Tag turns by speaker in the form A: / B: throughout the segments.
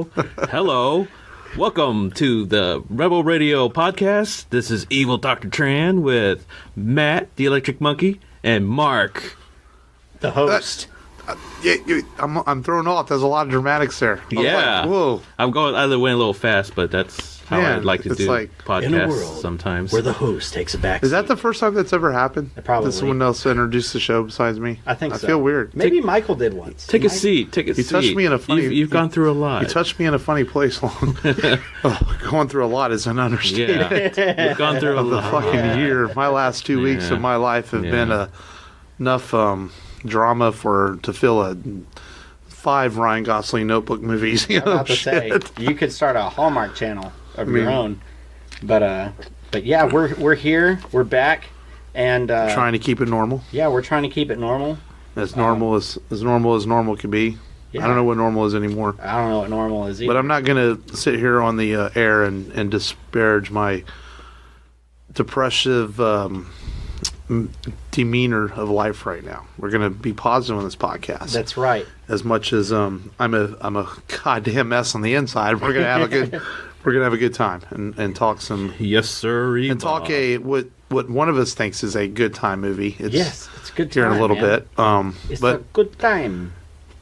A: Hello. Hello. Welcome to the Rebel Radio podcast. This is Evil Dr. Tran with Matt, the Electric Monkey, and Mark,
B: the host.
C: I'm thrown off. There's a lot of dramatics there.
A: Yeah.
C: Like, whoa.
A: I went a little fast, but that's how I'd like to do podcasts
B: in a world
A: sometimes.
B: Where the host takes a back
C: Is that the first time that's ever happened?
B: Probably.
C: That someone else introduced the show besides me?
B: I think so.
C: I feel weird.
B: Maybe Michael did once.
A: Take a seat. Take a seat.
C: You touched me in a funny...
A: You've gone through a lot.
C: You touched me in a funny place long. Going through a lot is an understatement.
A: Yeah. You've gone through a lot.
C: The fucking year. My last 2 weeks of my life have been enough drama to fill a 5 Ryan Gosling Notebook movies.
B: I'm about to say, you could start a Hallmark channel of your own. But yeah, we're here. We're back, and
C: trying to keep it normal.
B: Yeah, we're trying to keep it normal.
C: As normal as normal could be. Yeah. I don't know what normal is anymore.
B: I don't know what normal is either.
C: But I'm not going to sit here on the air and disparage my depressive demeanor of life right now. We're going to be positive on this podcast.
B: That's right.
C: As much as I'm a goddamn mess on the inside, we're going to have a good time and talk some.
A: Yes, sir.
C: And talk what one of us thinks is a good time movie.
B: It's a good time.
C: Here in a little bit.
B: It's a good time.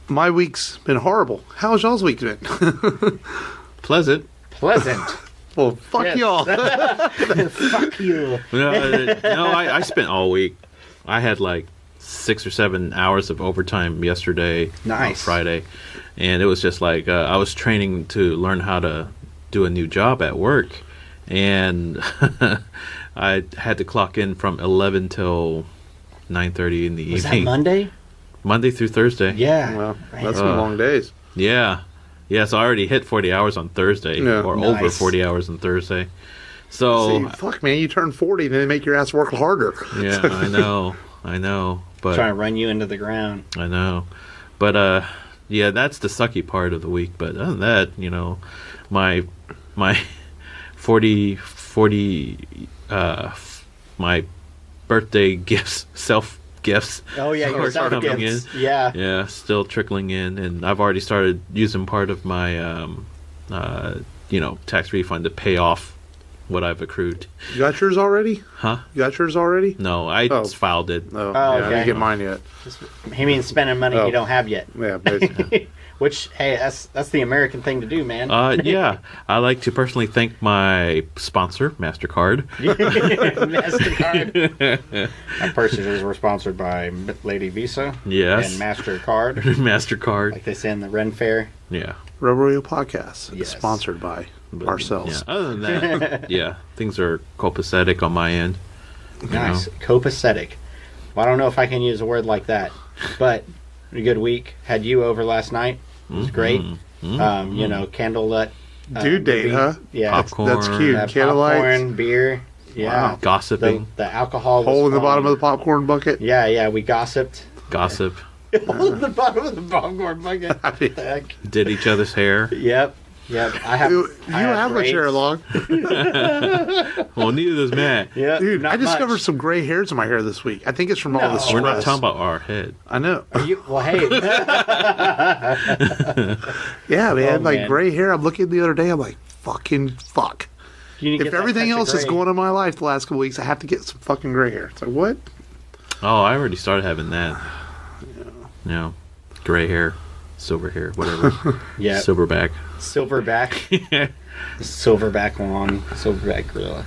C: My week's been horrible. How's y'all's week been?
A: Pleasant.
C: Well, fuck y'all.
B: Fuck you.
A: No, I spent all week. I had like 6 or 7 hours of overtime yesterday.
B: Nice.
A: Friday. And it was just like I was training to learn how to do a new job at work. And I had to clock in from 11 till 9:30 in the evening.
B: Was that Monday?
A: Monday through Thursday.
B: Yeah.
C: Well, that's some long days.
A: Yeah. Yeah, so I already hit 40 hours on Thursday, or over 40 hours on Thursday. So,
C: fuck, man, you turn 40, then they make your ass work harder.
A: Yeah, I know. But
B: trying to run you into the ground.
A: I know. But, yeah, that's the sucky part of the week. But other than that, my 40, my birthday gifts, self-gifts.
B: Oh, yeah, your self-gifts. Yeah.
A: Yeah, still trickling in. And I've already started using part of my, tax refund to pay off what I've accrued.
C: You got yours already?
A: Huh?
C: You got yours already?
A: No, I just filed it.
C: Oh, yeah,
B: okay.
C: I didn't get mine yet.
B: He means spending money you don't have yet.
C: Yeah, basically.
B: Which, hey, that's the American thing to do, man.
A: Yeah. I like to personally thank my sponsor, MasterCard.
B: MasterCard. Our purchases were sponsored by Lady Visa.
A: Yes.
B: And MasterCard.
A: MasterCard.
B: Like they say in the Ren Fair.
A: Yeah.
C: Rebel Radio Podcast.
B: Yes.
C: Sponsored by ourselves.
A: Yeah. Other than that, yeah, things are copacetic on my end.
B: Nice. Copacetic. Well, I don't know if I can use a word like that, but a good week. Had you over last night. It was great. Candlelit.
C: Dude date, huh?
B: Yeah.
A: Popcorn.
C: That's cute. Candlelight.
B: Popcorn, beer. Yeah.
A: Wow. Gossiping.
B: The alcohol was
C: hole in the
B: fun.
C: bottom of the popcorn bucket.
B: Yeah, we gossiped.
A: Gossip.
B: Hole in the bottom of the popcorn bucket. What the heck?
A: Did each other's hair.
B: Yep. I have.
C: You have much hair long.
A: Well, neither does Matt.
B: Yeah,
C: dude, I discovered
B: much.
C: some gray hairs in my hair this week. I think it's from all the stress.
A: We're not talking about our head.
C: I know.
B: Well, hey.
C: Yeah, man.
B: Oh, man.
C: Gray hair. I'm looking the other day. I'm like, fucking fuck. If everything else is going on in my life the last couple weeks, I have to get some fucking gray hair. It's like, what?
A: Oh, I already started having that. Yeah. Gray hair, silver hair, whatever.
B: Yeah.
A: Silverback.
B: Silverback long, silverback gorilla.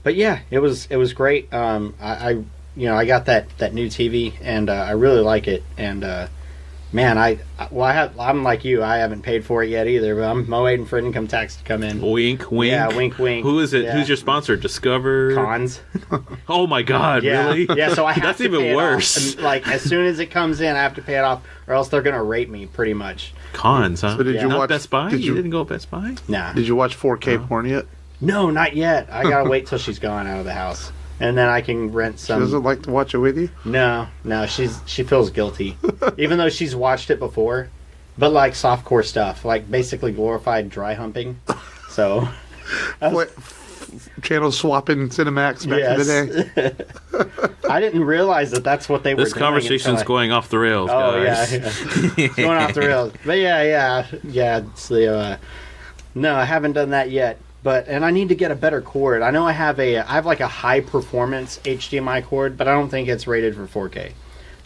B: But yeah, it was great. I got that new TV and I really like it. And man, I'm like you. I haven't paid for it yet either, but I'm waiting for income tax to come in.
A: Wink, wink.
B: Yeah, wink, wink.
A: Who is it?
B: Yeah.
A: Who's your sponsor? Discover.
B: Cons.
A: Oh my God!
B: Yeah.
A: Really?
B: Yeah. So I have
A: That's
B: to
A: even
B: pay it
A: worse.
B: off. And, like as soon as it comes in, I have to pay it off, or else they're gonna rape me pretty much.
A: Cons, huh?
C: So did you
A: Not
C: watch
A: Best Buy?
C: You
A: didn't go to Best Buy?
B: Nah.
C: Did you watch 4K porn yet?
B: No, not yet. I gotta wait till she's gone out of the house, and then I can rent some.
C: She doesn't like to watch it with you?
B: No, she feels guilty, even though she's watched it before. But like softcore stuff, like basically glorified dry humping. So,
C: channel swapping Cinemax back in the day.
B: I didn't realize that's what they were doing.
A: This conversation's going off the rails, guys.
B: Yeah. It's going off the rails. But yeah. It's the, no, I haven't done that yet. And I need to get a better cord. I know I have like a high performance HDMI cord, but I don't think it's rated for 4K.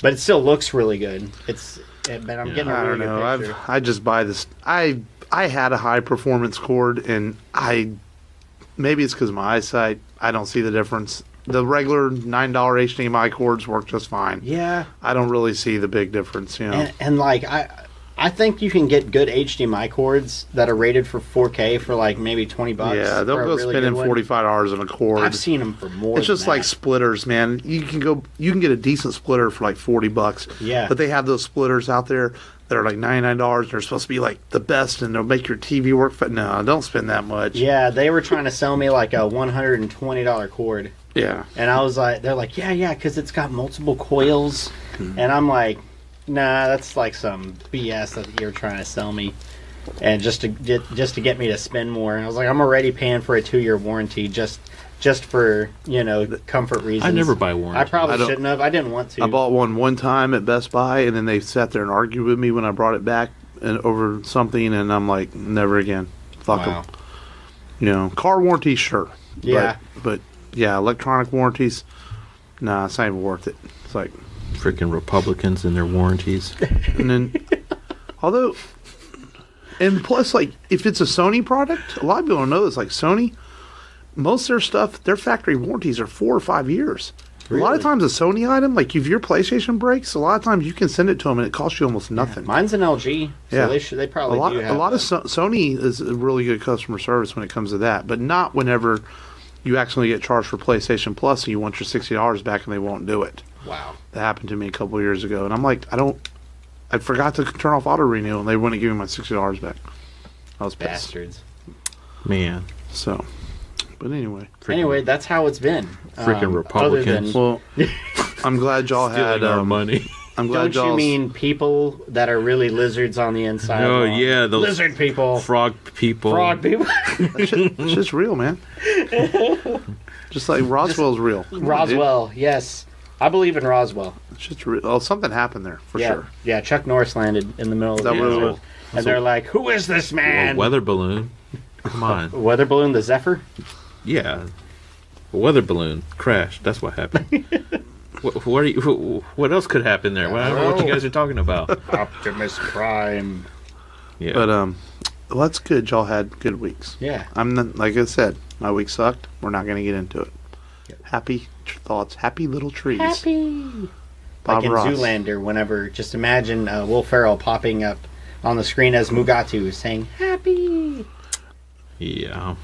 B: But it still looks really good. But I'm getting a really good picture.
C: I just buy this. I had a high performance cord, and maybe it's because of my eyesight. I don't see the difference. The regular $9 HDMI cords work just fine.
B: Yeah.
C: I don't really see the big difference, you know.
B: And like I think you can get good HDMI cords that are rated for 4K for like maybe $20.
C: Yeah, they'll go really spending $45 on a cord.
B: I've seen them for more.
C: It's just like splitters, man. You can get a decent splitter for like $40.
B: Yeah.
C: But they have those splitters out there that are like $99. They're supposed to be like the best, and they'll make your TV work. But no, don't spend that much.
B: Yeah, they were trying to sell me like a $120 cord.
C: Yeah.
B: And I was like, they're like, yeah, because it's got multiple coils, and I'm like, nah, that's like some BS that you're trying to sell me, and just to get me to spend more. And I was like, I'm already paying for a 2-year warranty just for comfort reasons.
A: I never buy warranty.
B: I probably shouldn't have. I didn't want to.
C: I bought one time at Best Buy, and then they sat there and argued with me when I brought it back and over something, and I'm like, never again. Fuck them. Car warranty, sure.
B: Yeah.
C: But yeah, electronic warranties, nah, it's not even worth it. It's like
A: freaking Republicans and their warranties.
C: And then, and plus, like, if it's a Sony product, a lot of people don't know this. Like Sony, most of their stuff, their factory warranties are 4 or 5 years. Really? A lot of times, a Sony item, like if your PlayStation breaks, a lot of times you can send it to them and it costs you almost nothing.
B: Yeah, mine's an LG, so they probably do have
C: a lot of Sony is a really good customer service when it comes to that, but not whenever you actually get charged for PlayStation Plus and you want your $60 back and they won't do it.
B: Wow.
C: That happened to me a couple of years ago, and I'm like, I forgot to turn off auto renew, and they wouldn't give me my $60 back. I was pissed.
B: Bastards.
A: Man.
C: So, but anyway.
B: Anyway, that's how it's been.
A: Freaking Republicans.
C: Well, I'm glad y'all had
A: our money.
C: I'm glad
B: Don't you mean people that are really lizards on the inside?
A: Oh, yeah. Those
B: lizard people.
A: Frog people.
C: It's just real, man. Just like Roswell's real.
B: Roswell, yes. I believe in Roswell.
C: It's just real. Oh, something happened there, for sure.
B: Yeah, Chuck Norris landed in the middle of the desert. And they're like, who is this man?
A: A weather balloon. Come on.
B: Weather balloon, the Zephyr?
A: Yeah. A weather balloon crashed. That's what happened. What else could happen there? I don't know what you guys are talking about.
B: Optimus Prime.
C: Yeah. But, well, that's good. Y'all had good weeks.
B: Yeah.
C: Like I said, my week sucked. We're not going to get into it. Yep. Happy thoughts. Happy little trees.
B: Happy.
C: Bob
B: like
C: Ross.
B: in Zoolander, whenever, just imagine Will Ferrell popping up on the screen as Mugatu saying, happy.
A: Yeah.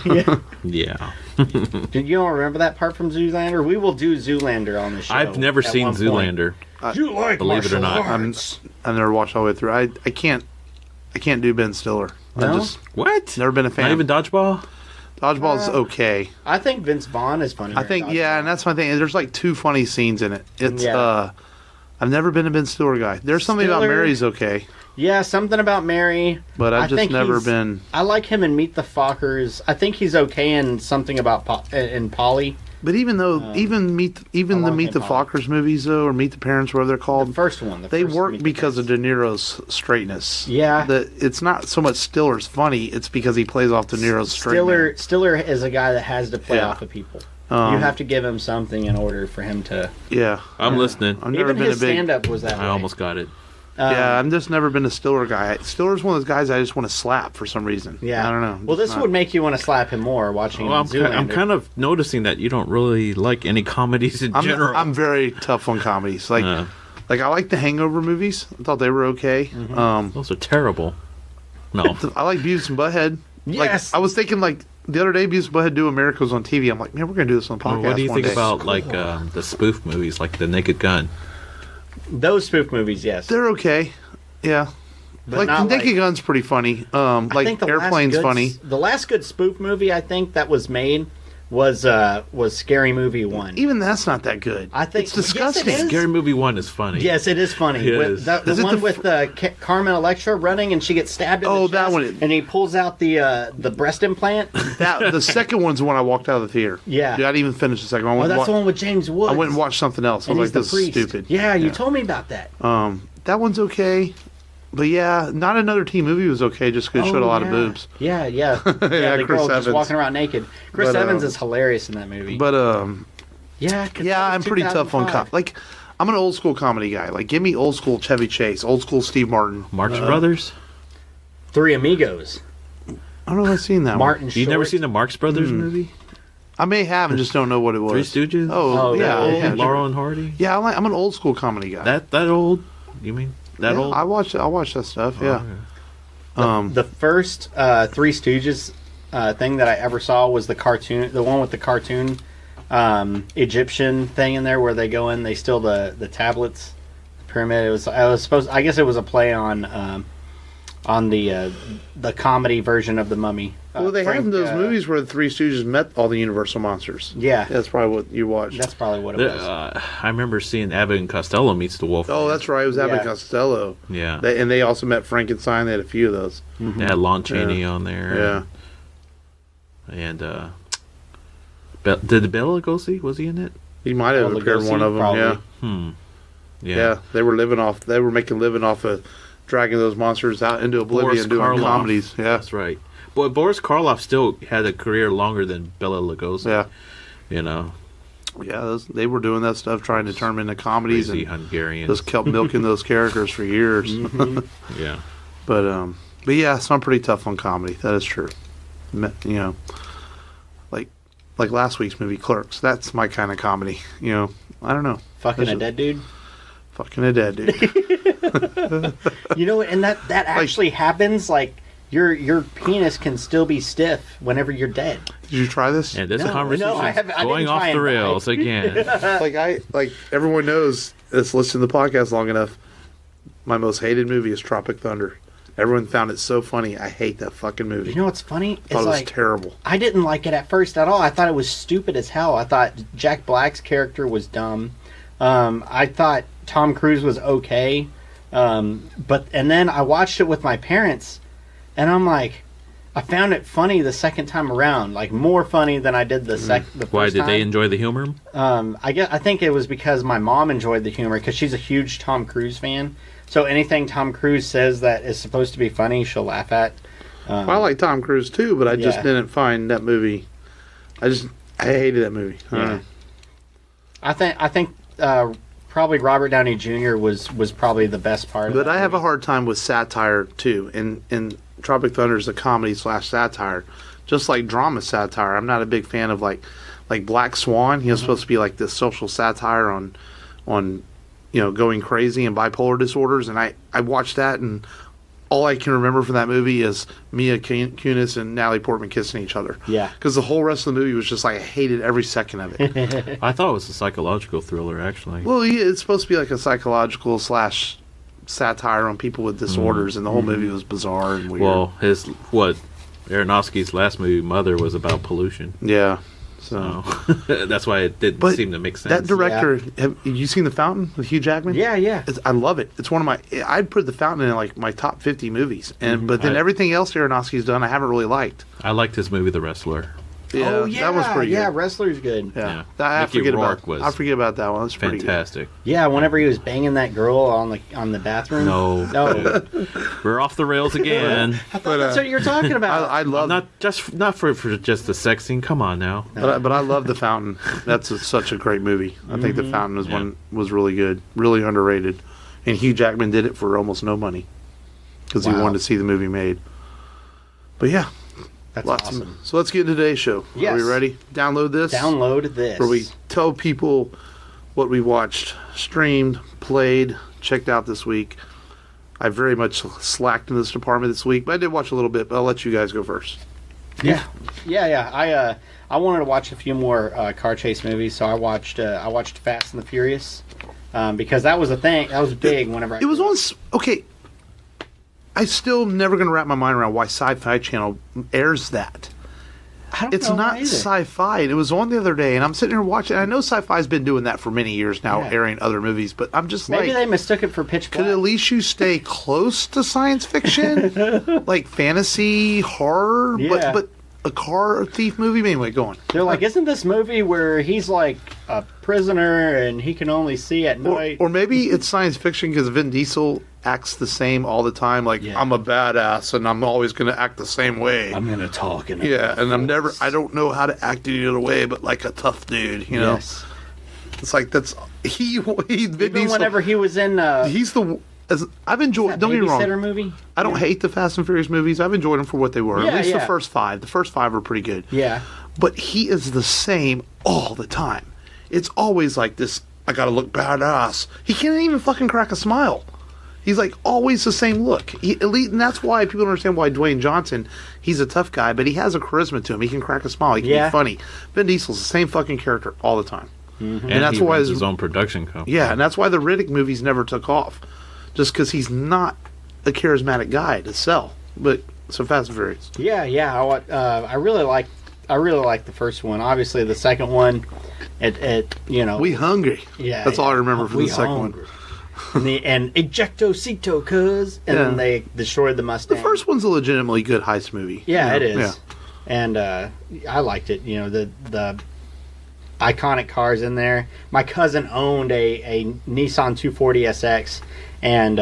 B: Yeah.
A: Yeah.
B: Did you don't remember that part from Zoolander? We will do Zoolander on the show.
A: I've never seen Zoolander.
B: You like
A: believe it or not.
C: I've never watched all the way through. I can't do Ben Stiller.
B: No?
A: What?
C: Never been a fan.
A: Not even Dodgeball?
C: Dodgeball's okay.
B: I think Vince Vaughn is funny.
C: I think, yeah, and that's my thing. There's like 2 funny scenes in it. It's I've never been a Ben Stiller guy. There's something about Mary's okay.
B: Yeah, something about Mary.
C: But I've just never been.
B: I like him in Meet the Fockers. I think he's okay in something about in Polly.
C: But even though, even the Meet the Fockers movies though, or Meet the Parents, whatever they're called,
B: the first one,
C: they work because of De Niro's straightness.
B: Yeah,
C: it's not so much Stiller's funny; it's because he plays off De Niro's straightness.
B: Stiller is a guy that has to play off of people. You have to give him something in order for him to.
C: Yeah,
A: I'm listening.
C: I've never been
B: his stand-up was that way.
A: I almost got it.
C: Yeah, I've just never been a Stiller guy. Stiller's one of those guys I just want to slap for some reason.
B: Yeah,
C: I don't know.
B: Well, this would make you want to slap him more watching him in Zoolander.
A: I'm kind of noticing that you don't really like any comedies in general.
C: I'm very tough on comedies. Like I like the Hangover movies. I thought they were okay.
A: Mm-hmm. Those are terrible. No.
C: I like Beavis and Butthead.
B: Yes.
C: Like, I was thinking like the other day Beavis and Butthead doing Miracles on TV. I'm like, man, we're going to do this on the podcast.
A: What do you think about
B: cool.
A: like the spoof movies like The Naked Gun?
B: Those spoof movies, yes.
C: They're okay. Yeah.
B: But
C: like The Naked Gun's pretty funny. Like Airplane's funny.
B: The last good spoof movie I think that was made was Scary Movie 1.
C: Even that's not that good.
B: I think
C: it's disgusting.
B: Yes, it is.
A: Scary Movie 1 is funny.
B: Yes, it is funny.
A: It
B: With
A: is.
B: the
C: Is it
B: one
C: the
B: with Carmen Electra running and she gets stabbed in the chest,
C: that one.
B: and he pulls out the breast implant.
C: The second one's the one I walked out of the theater.
B: Yeah.
C: Dude, I didn't even finish the second one.
B: Oh, that's the one with James Woods.
C: I went and watched something else. I
B: and
C: was
B: he's
C: like,
B: the
C: this is
B: priest.
C: stupid.
B: Yeah, you told me about that.
C: That one's okay. But yeah, Not Another Teen Movie was okay just because it showed a lot of boobs.
B: Yeah. The
C: Chris
B: girl just
C: Evans.
B: walking around naked. Chris Evans is hilarious in that movie.
C: But
B: yeah, 'cause
C: yeah,
B: that
C: I'm
B: was
C: pretty tough on
B: 2005.
C: like I'm an old school comedy guy. Like give me old school Chevy Chase, old school Steve Martin.
A: Marx Brothers.
B: Three Amigos.
C: I don't know if I've seen that
B: Martin
C: one.
B: Short.
A: You've never seen the Marx Brothers movie?
C: I may have and just don't know what it was.
A: Three Stooges?
C: Oh,
B: that old
C: yeah.
A: Laurel and Hardy?
C: Yeah, I'm an old school comedy guy.
A: That old? You mean that
C: Yeah,
A: old?
C: I watch that stuff. Yeah.
A: okay.
B: The first Three Stooges thing that I ever saw was the cartoon, the one with the cartoon Egyptian thing in there where they go in, they steal the tablets, the pyramid. I guess it was a play on the comedy version of the Mummy.
C: Well, they
B: Frank,
C: have those movies where the Three Stooges met all the Universal monsters.
B: Yeah,
C: That's probably what you watched.
B: that's probably what it was.
A: I remember seeing Abbott and Costello meets the Wolf.
C: Oh, that's right. It was Abbott
B: Yeah.
C: Costello.
A: Yeah.
C: And they also met Frankenstein. They had a few of those.
A: They had Lon Chaney on there.
C: Yeah.
A: And did Bela Lugosi, was he in it?
C: He might have
B: Bela
C: appeared in
B: Lugosi,
C: one of them.
B: probably.
C: Yeah. Yeah. They were making a living off of dragging those monsters out into oblivion doing
A: Karloff.
C: comedies. Yeah.
A: That's right. Boy, Boris Karloff still had a career longer than Bela Lugosi.
C: Yeah.
A: You know,
C: Yeah. They were doing that stuff, trying to turn them into comedies
A: crazy
C: and
A: Hungarian.
C: just kept milking those characters for years.
A: Yeah.
C: But yeah, so I'm pretty tough on comedy. That is true. You know, like last week's movie Clerks. That's my kind of comedy. You know, I don't know.
B: Fucking
C: That's
B: a dead dude.
C: Fucking a dead dude.
B: You know, and that actually happens. Like your penis can still be stiff whenever you're dead.
C: Did you try this?
A: And this
B: No,
A: conversation
B: I haven't- I
A: going
B: didn't
A: off
B: try
A: the
B: and
A: rails again.
C: like everyone knows that's listened to the podcast long enough. My most hated movie is Tropic Thunder. Everyone found it so funny. I hate that fucking movie.
B: You know what's funny?
C: I thought it was terrible.
B: I didn't like it at first at all. I thought it was stupid as hell. I thought Jack Black's character was dumb. I thought Tom Cruise was okay. And then I watched it with my parents, and I'm like, I found it funny the second time around, like more funny than I did the first
A: Why did
B: time.
A: they enjoy the humor?
B: I think it was because my mom enjoyed the humor because she's a huge Tom Cruise fan. So anything Tom Cruise says that is supposed to be funny, she'll laugh at.
C: I like Tom Cruise too, but I just
B: Yeah.
C: didn't find that movie. I hated that movie. I don't
B: Yeah.
C: know.
B: I think probably Robert Downey Jr. was probably the best part of
C: But
B: that
C: I have a
B: movie.
C: hard time with satire too. And Tropic Thunder is a comedy / satire, just like drama satire. I'm not a big fan of like Black Swan. He's supposed to be like this social satire on going crazy and bipolar disorders. And I watched that, and all I can remember from that movie is Mia Kunis and Natalie Portman kissing each other.
B: Yeah.
C: Because the whole rest of the movie was just like I hated every second of it.
A: I thought it was a psychological thriller, actually.
C: Well, yeah, it's supposed to be like a psychological / satire on people with disorders, and the whole movie was bizarre and weird.
A: Well, Aronofsky's last movie, Mother, was about pollution.
C: Yeah. So
A: That's why it didn't
C: But
A: seem to make sense.
C: that director, have you seen The Fountain with Hugh Jackman?
B: Yeah.
C: I love it. It's one of my. I'd put The Fountain in like my top 50 movies, but then everything else Aronofsky's done, I haven't really liked.
A: I liked his movie, The Wrestler.
C: Yeah, that was pretty
B: Yeah,
C: good.
B: Wrestler's good.
C: Yeah,
A: Yeah.
C: I
A: Mickey
C: forget
A: Rourke
C: about.
A: was
C: I forget about that one. That's pretty
A: Fantastic.
B: Yeah, whenever he was banging that girl on the bathroom.
A: No.
B: No.
A: We're off the rails again.
B: I thought that's what you were talking
C: good.
B: about.
C: I love.
A: Not for just the sex scene. Come on now.
C: But I love The Fountain. That's such a great movie. I think The Fountain was really good, really underrated, and Hugh Jackman did it for almost no money because he
B: Wow.
C: wanted to see the movie made. But yeah,
B: That's
C: lots
B: awesome.
C: so let's get into today's show.
B: Yes.
C: Are we ready? Download this.
B: Download this.
C: Where we tell people what we watched, streamed, played, checked out this week. I very much slacked in this department this week, but I did watch a little bit. But I'll let you guys go first.
B: Yeah. I wanted to watch a few more car chase movies, so I watched Fast and the Furious because that was a thing. That was big. Whenever
C: It was on. Okay. I still never going to wrap my mind around why Sci-Fi Channel airs that.
B: I don't
C: It's
B: know
C: not
B: either.
C: sci-fi. And it was on the other day, and I'm sitting here watching. I know sci-fi's been doing that for many years now,
B: Yeah.
C: airing other movies. But I'm just
B: Maybe
C: like,
B: they mistook it for Pitch Black.
C: could at least you stay close to science fiction, like fantasy, horror,
B: Yeah.
C: but a car thief movie? Anyway, go on.
B: They're like, isn't this movie where he's like a prisoner and he can only see at night?
C: Or maybe it's science fiction because Vin Diesel acts the same all the time. Like,
B: Yeah.
C: I'm a badass and I'm always going to act the same way.
B: I'm gonna talk and
C: Yeah, and I don't know how to act any other way but like a tough dude, you know?
B: Yes.
C: It's like, Vin
B: Even
C: Diesel,
B: whenever he was in
C: he's I've enjoyed, don't get me
B: Babysitter
C: wrong,
B: movie.
C: I don't hate the Fast and Furious movies. I've enjoyed them for what they were.
B: Yeah,
C: At least
B: yeah.
C: the first five. The first five are pretty good.
B: Yeah.
C: But he is the same all the time. It's always like this, I gotta look badass. He can't even fucking crack a smile. He's like always the same look. And that's why people don't understand why Dwayne Johnson, he's a tough guy, but he has a charisma to him. He can crack a smile. He can
B: Yeah.
C: be funny. Vin Diesel's the same fucking character all the time.
A: And
C: that's
A: he
C: why
A: runs his own production company.
C: Yeah, and that's why the Riddick movies never took off. Just because he's not a charismatic guy to sell. But so Fast and Furious.
B: Yeah, yeah. I really like the first one. Obviously, the second one, it
C: We hungry.
B: yeah.
C: That's all I remember from
B: We
C: the second one.
B: hungry. And ejectocito, cuz, and then they destroyed the Mustang.
C: The first one's a legitimately good heist movie.
B: Yeah,
C: You
B: it
C: know?
B: is. And I liked it. You know, the iconic cars in there. My cousin owned a Nissan 240SX, and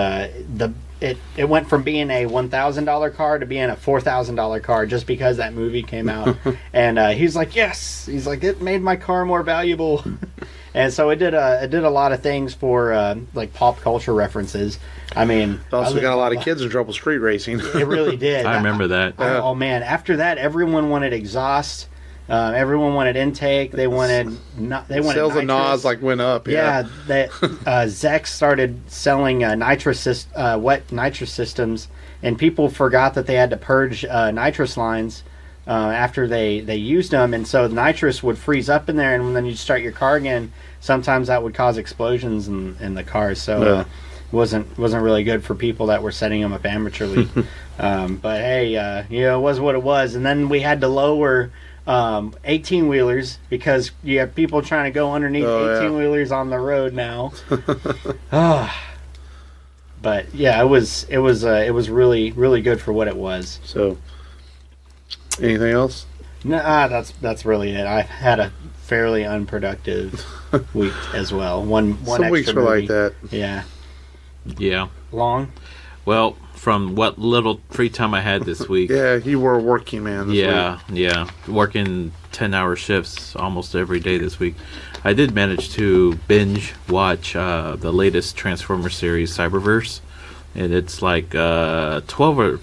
B: it went from being a $1,000 car to being a $4,000 car just because that movie came out. And he's like, yes, he's like, it made my car more valuable. And so it did a lot of things for like pop culture references. I mean,
C: It also got a lot of kids in trouble street racing.
B: It really did.
A: I remember that.
B: Oh man! After that, everyone wanted exhaust. Everyone wanted intake. They wanted
C: Sales of
B: nitrous.
C: NOS like went up.
B: Yeah, that Zex started selling wet nitrous systems, and people forgot that they had to purge nitrous lines after they used them, and so nitrous would freeze up in there, and then you'd start your car again. Sometimes that would cause explosions in the cars. So.
C: Yeah.
B: Wasn't really good for people that were setting them up amateurly. But hey, it was what it was. And then we had to lower 18-wheelers because you have people trying to go underneath 18-wheelers on the road now. But yeah, it was really really good for what it was.
C: So, anything else?
B: Nah, that's really it. I had a fairly unproductive week as well. One
C: Some
B: extra
C: weeks were
B: movie.
C: like that.
B: Yeah,
A: Yeah.
B: long.
A: Well, from what little free time I had this week.
C: Yeah, you were a working man this week.
A: Yeah. Working 10-hour shifts almost every day this week. I did manage to binge watch the latest Transformers series, Cyberverse. And it's like 12 or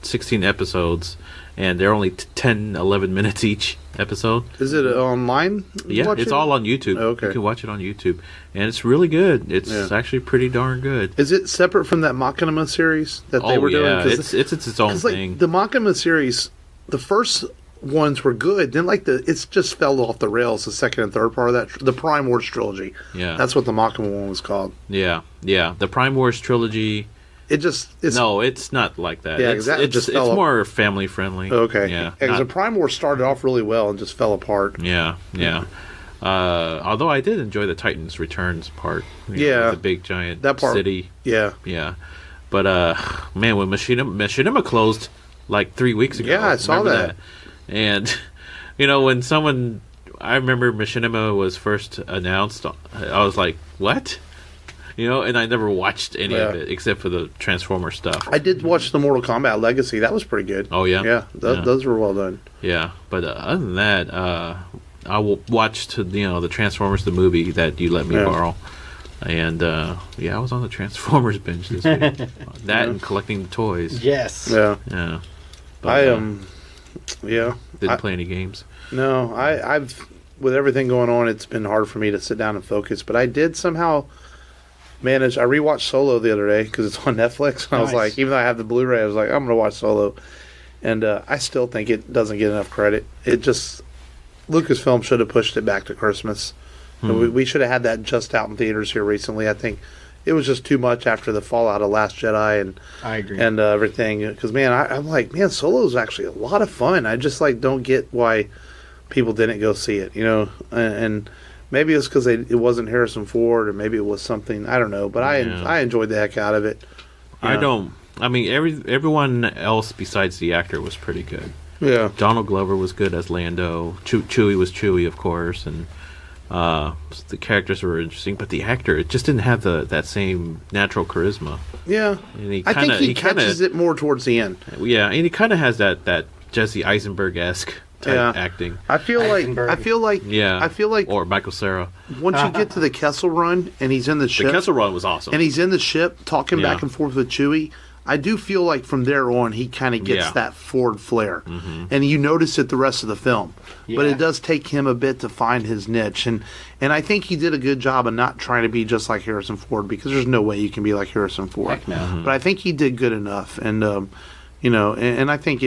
A: 16 episodes. And they're only 10, 11 minutes each episode.
C: Is it online?
A: Yeah,
C: Watch
A: it's
C: it?
A: all on YouTube.
C: Okay.
A: You can watch it on YouTube. And it's really good. It's
C: Yeah.
A: actually pretty darn good.
C: Is it separate from that Machinima series that they were doing?
A: Yeah,
C: 'Cause
A: it's its own
C: like,
A: thing.
C: the Machinima series, the first ones were good. Then it's just fell off the rails. The second and third part of that, the Prime Wars trilogy.
A: Yeah.
C: That's what the Machinima one was called.
A: Yeah. The Prime Wars trilogy.
C: It's
A: No, it's not like that.
C: Yeah,
A: it's
C: exactly.
A: it's,
C: Just
A: it's
C: fell off.
A: more family friendly.
C: okay.
A: Yeah.
C: because the
A: not-
C: Prime Wars started off really well and just fell apart.
A: yeah. Although I did enjoy the Titans Returns part.
C: Yeah.
A: The big giant
C: That part-
A: city.
C: Yeah.
A: Yeah. But man, when Machinima closed like 3 weeks ago.
C: Yeah, I saw
A: remember
C: that.
A: And when someone, I remember Machinima was first announced, I was like, what? And I never watched any of
C: Yeah.
A: it except for the Transformer stuff.
C: I did watch the Mortal Kombat Legacy. That was pretty good.
A: Oh, yeah?
C: Yeah.
A: Yeah.
C: Those were well done.
A: Yeah, but other than that, I will watch the Transformers the movie that you let me
C: Yeah.
A: borrow, and I was on the Transformers binge this week. That and collecting the toys.
B: Yes.
C: Yeah.
A: Yeah, but,
C: I Yeah.
A: didn't play any games.
C: No, I've with everything going on, it's been hard for me to sit down and focus. But I did somehow manage. I rewatched Solo the other day because it's on Netflix. And I was
B: Nice.
C: like, even though I have the Blu-ray, I was like, I'm going to watch Solo. And I still think it doesn't get enough credit. It just Lucasfilm should have pushed it back to Christmas. We should have had that just out in theaters here recently. I think it was just too much after the fallout of Last Jedi and
B: I agree.
C: and everything. Because man, I'm like, man, Solo's actually a lot of fun. I just like don't get why people didn't go see it, and maybe it's because it wasn't Harrison Ford, or maybe it was something, I don't know. But I enjoyed the heck out of it.
A: I don't. I mean, everyone else besides the actor was pretty good.
C: Yeah,
A: Donald Glover was good as Lando. Chewie was Chewie, of course, and the characters were interesting. But the actor, it just didn't have that same natural charisma.
C: yeah.
A: And
C: I think he catches it more towards the end.
A: Yeah, and he kind of has that Jesse Eisenberg-esque type acting.
C: I feel like
A: Or Michael Cera.
C: once you get to the Kessel Run and he's in the ship,
A: The Kessel Run was awesome.
C: and he's in the ship talking
A: Yeah.
C: back and forth with Chewie, I do feel like from there on he kind of gets
A: Yeah.
C: that Ford flair, and you notice it the rest of the film. But
B: Yeah.
C: it does take him a bit to find his niche, and I think he did a good job of not trying to be just like Harrison Ford, because there's no way you can be like Harrison Ford.
B: Heck no.
C: But I think he did good enough, and and I think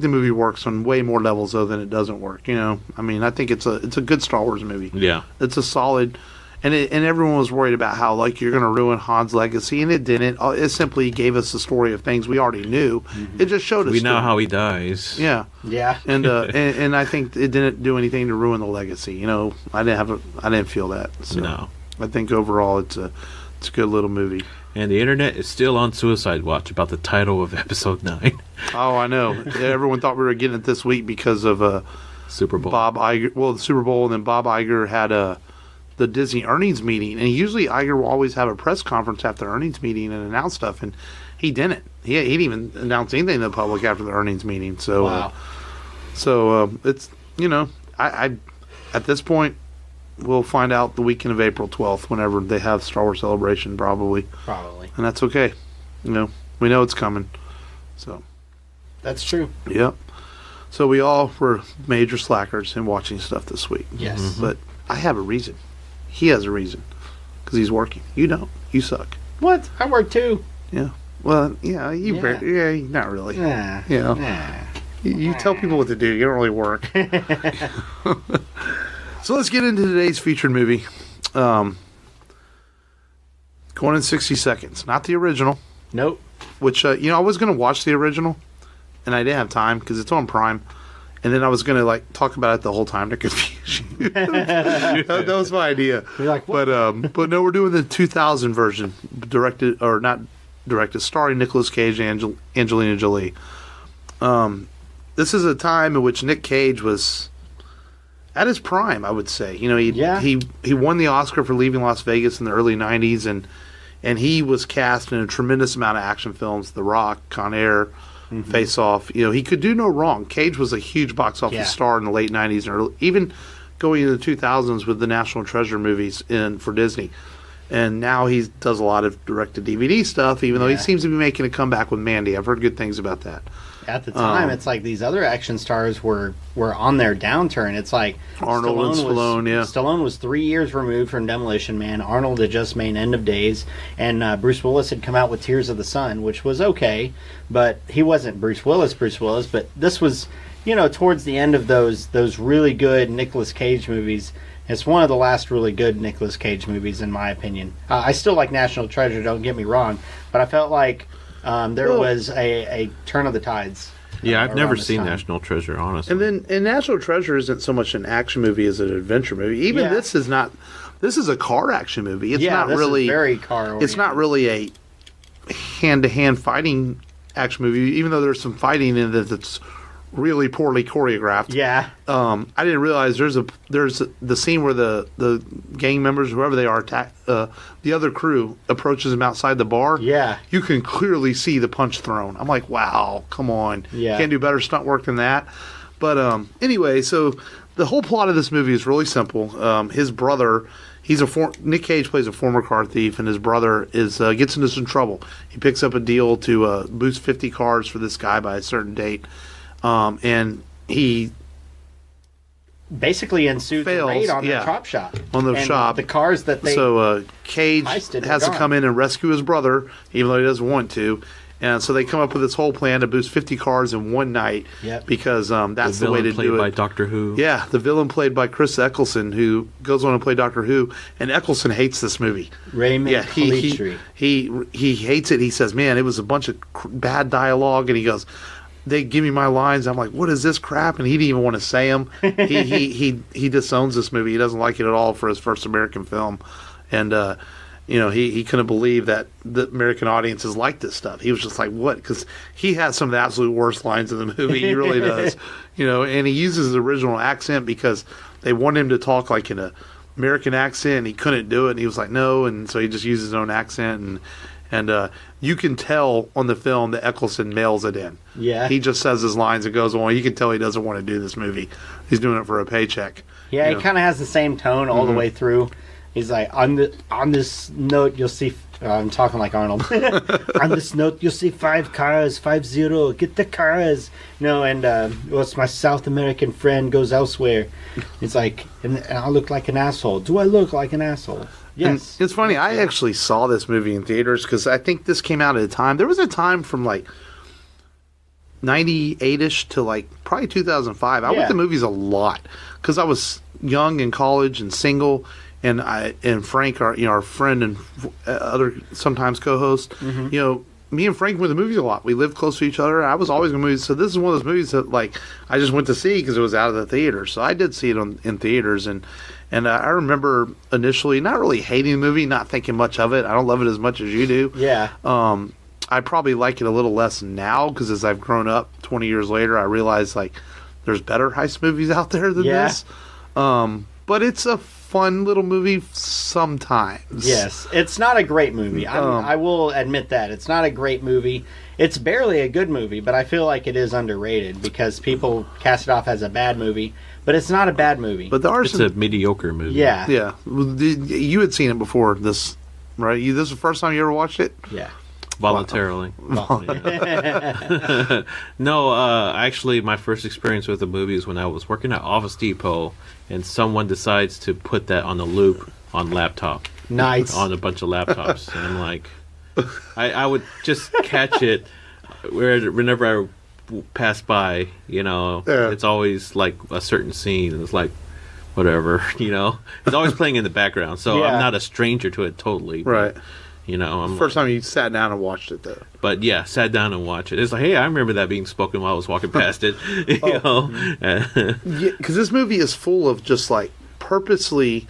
C: the movie works on way more levels though than it doesn't work. I mean, I think it's a good Star Wars movie.
A: Yeah.
C: It's a solid, and everyone was worried about how like you're going to ruin Han's legacy, and it didn't. It simply gave us the story of things we already knew. It just showed us.
A: We know how he dies.
C: Yeah,
B: Yeah.
C: and and I think it didn't do anything to ruin the legacy. I didn't feel that. So
A: No.
C: I think overall it's a good little movie.
A: And the internet is still on suicide watch about the title of episode 9.
C: Oh, I know. Everyone thought we were getting it this week because of
A: Super Bowl.
C: Bob Iger. Well, the Super Bowl, and then Bob Iger had the Disney earnings meeting, and usually Iger will always have a press conference after the earnings meeting and announce stuff, and he didn't. He didn't even announce anything to the public after the earnings meeting. So,
B: Wow.
C: It's I at this point we'll find out the weekend of April 12th whenever they have Star Wars Celebration, probably,
B: Probably.
C: and that's okay. We know it's coming. So,
B: That's true.
C: yep. So we all were major slackers in watching stuff this week.
B: Yes.
C: But I have a reason. He has a reason. Because he's working. You don't. You suck.
B: What? I work too.
C: Yeah. Well, yeah,
B: Yeah.
C: not really.
B: Nah.
C: Yeah.
B: Nah.
C: You tell people what to do. You don't really work. So let's get into today's featured movie. Going in 60 seconds. Not the original.
B: Nope.
C: Which, I was going to watch the original. And I didn't have time because it's on Prime. And then I was going to talk about it the whole time to confuse you. that was my idea.
B: You're like, what?
C: But no, we're doing the 2000 version, starring Nicolas Cage and Angelina Jolie. This is a time in which Nick Cage was at his prime, I would say. He won the Oscar for Leaving Las Vegas in the early 90s, and he was cast in a tremendous amount of action films: The Rock, Con Air, Face Off. He could do no wrong. Cage was a huge box office star in the late 90s, and even going into the 2000s with the National Treasure movies for Disney. And now he does a lot of direct-to-DVD stuff, even though he seems to be making a comeback with Mandy. I've heard good things about that.
B: At the time, it's like these other action stars were on their downturn. It's like
C: Arnold and Stallone, yeah.
B: Stallone was 3 years removed from Demolition Man. Arnold had just made End of Days, and Bruce Willis had come out with Tears of the Sun, which was okay, but he wasn't Bruce Willis. But this was, towards the end of those really good Nicolas Cage movies. It's one of the last really good Nicolas Cage movies, in my opinion. I still like National Treasure, don't get me wrong, but I felt like there was a turn of the tides.
A: Yeah, I've never
B: around this
A: seen
B: time.
A: National Treasure, honestly.
C: And National Treasure isn't so much an action movie as an adventure movie. Even this is not. This is a car action movie. It's not
B: this
C: really
B: is very car.
C: It's not really a hand-to-hand fighting action movie, even though there's some fighting in it that's really poorly choreographed.
B: Yeah.
C: I didn't realize there's the scene where the gang members, whoever they are, attack the other crew approaches them outside the bar.
B: Yeah.
C: You can clearly see the punch thrown. I'm like, wow, come on.
B: Yeah.
C: Can't do better stunt work than that. But anyway, so the whole plot of this movie is really simple. His brother, Nick Cage plays a former car thief, and his brother gets into some trouble. He picks up a deal to boost 50 cars for this guy by a certain date. And he
B: basically ensued a raid on the chop shop.
C: On the
B: and
C: shop.
B: The cars that they
C: So Cage
B: heisted
C: has
B: were
C: to
B: gone.
C: come in and rescue his brother, even though he doesn't want to. And so they come up with this whole plan to boost 50 cars in one night because that's the way to do it.
A: The villain played by Doctor Who.
C: Yeah, the villain played by Chris Eccleston, who goes on to play Doctor Who, and Eccleston hates this movie.
B: Raymond
C: he hates it. He says, "Man, it was a bunch of bad dialogue," and he goes, "They give me my lines. I'm like, what is this crap?" And he didn't even want to say them. He disowns this movie. He doesn't like it at all for his first American film, and he couldn't believe that the American audiences like this stuff. He was just like, what? Because he has some of the absolute worst lines in the movie. He really does. And he uses his original accent because they want him to talk like in an American accent, and he couldn't do it. And he was like, no. And so he just uses his own accent. And you can tell on the film that Eccleston mails it in.
B: Yeah.
C: He just says his lines and goes on. You can tell he doesn't want to do this movie. He's doing it for a paycheck.
B: Yeah, he kind of has the same tone all the way through. He's like, on this note, you'll see... I'm talking like Arnold. On this note, you'll see 5 cars, 5-0. Get the cars. What's my South American friend goes elsewhere. It's like, and I look like an asshole. Do I look like an asshole? Yes.
C: And it's funny. I actually saw this movie in theaters because I think this came out at a time. There was a time from like 98-ish to like probably 2005. I went to movies a lot because I was young in college and single. And Frank, our friend and other sometimes co-host, me and Frank went to movies a lot. We lived close to each other. I was always in movies, so this is one of those movies that like I just went to see because it was out of the theater. So I did see it in theaters, and I remember initially not really hating the movie, not thinking much of it. I don't love it as much as you do.
B: Yeah.
C: I probably like it a little less now because as I've grown up, 20 years later, I realize like there's better heist movies out there than this. But it's a fun little movie sometimes.
B: Yes, it's not a great movie. I will admit that. It's not a great movie. It's barely a good movie, but I feel like it is underrated because people cast it off as a bad movie. But it's not a bad movie.
C: But
A: it's a mediocre movie.
B: Yeah.
C: Yeah. You had seen it before this, right? This is the first time you ever watched it?
B: Yeah.
A: Voluntarily. No, actually, my first experience with the movie is when I was working at Office Depot, and someone decides to put that on the loop on laptop.
B: Nice.
A: On a bunch of laptops. And I'm like, I would just catch it whenever I pass by, It's always like a certain scene, and it's like, whatever, It's always playing in the background, so I'm not a stranger to it totally.
C: Right.
A: I'm
C: first time you sat down and watched it, though.
A: But yeah, sat down and watched it. It's like, hey, I remember that being spoken while I was walking past it.
C: Because this movie is full of just like purposely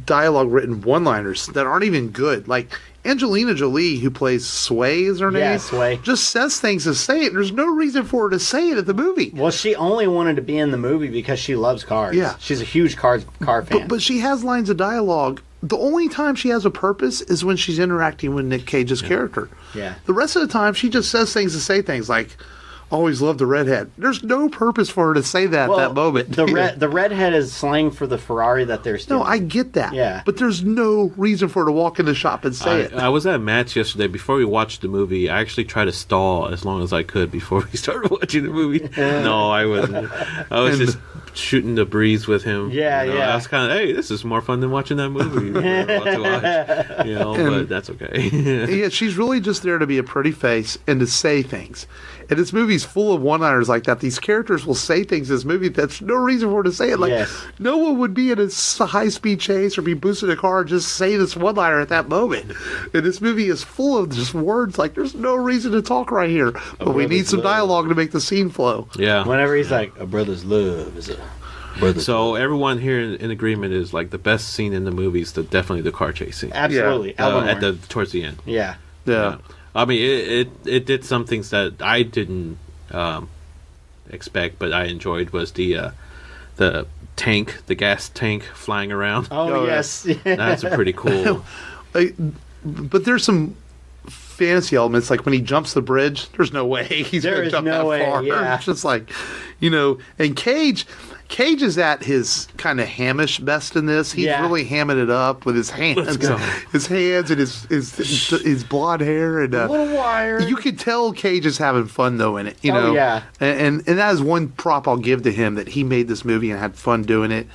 C: dialogue written one-liners that aren't even good. Like Angelina Jolie, who plays Sway, is her name?
B: Yeah, Sway.
C: Just says things to say it. And there's no reason for her to say it at the movie.
B: Well, she only wanted to be in the movie because she loves cars.
C: Yeah.
B: She's a huge car fan.
C: But she has lines of dialogue. The only time she has a purpose is when she's interacting with Nick Cage's character.
B: Yeah.
C: The rest of the time, she just says things to say things like, always loved the redhead. There's no purpose for her to say that at that moment.
B: The redhead is slang for the Ferrari that they're stealing.
C: No, I get that.
B: Yeah.
C: But there's no reason for her to walk in the shop and say it.
A: I was at Matt's yesterday. Before we watched the movie, I actually tried to stall as long as I could before we started watching the movie. No, I wasn't. I was just shooting the breeze with him.
B: Yeah.
A: I was kind of, hey, this is more fun than watching that movie. But that's okay.
C: Yeah, she's really just there to be a pretty face and to say things. And this movie's full of one-liners like that. These characters will say things in this movie that's no reason for her to say it. Like, no one would be in a high-speed chase or be boosting a car and just say this one-liner at that moment. And this movie is full of just words like, there's no reason to talk right here. But we need some dialogue to make the scene flow.
A: Yeah.
B: Whenever he's like, a brother's love is a brother's love.
A: Everyone here in agreement is like the best scene in the movie is definitely the car chase scene.
B: Absolutely.
A: Towards the end.
B: Yeah.
A: I mean, it did some things that I didn't expect, but I enjoyed was the tank, the gas tank flying around.
B: Oh yes,
A: that's a pretty cool.
C: But there's some fantasy elements, like when he jumps the bridge. There's no way he's going to jump that far.
B: Yeah.
C: It's just like, and Cage is at his kind of Hamish best in this. He's really hamming it up with his hands, and his blonde hair, and
B: a little wire.
C: You can tell Cage is having fun though in it.
B: Yeah.
C: And that is one prop I'll give to him, that he made this movie and had fun doing it.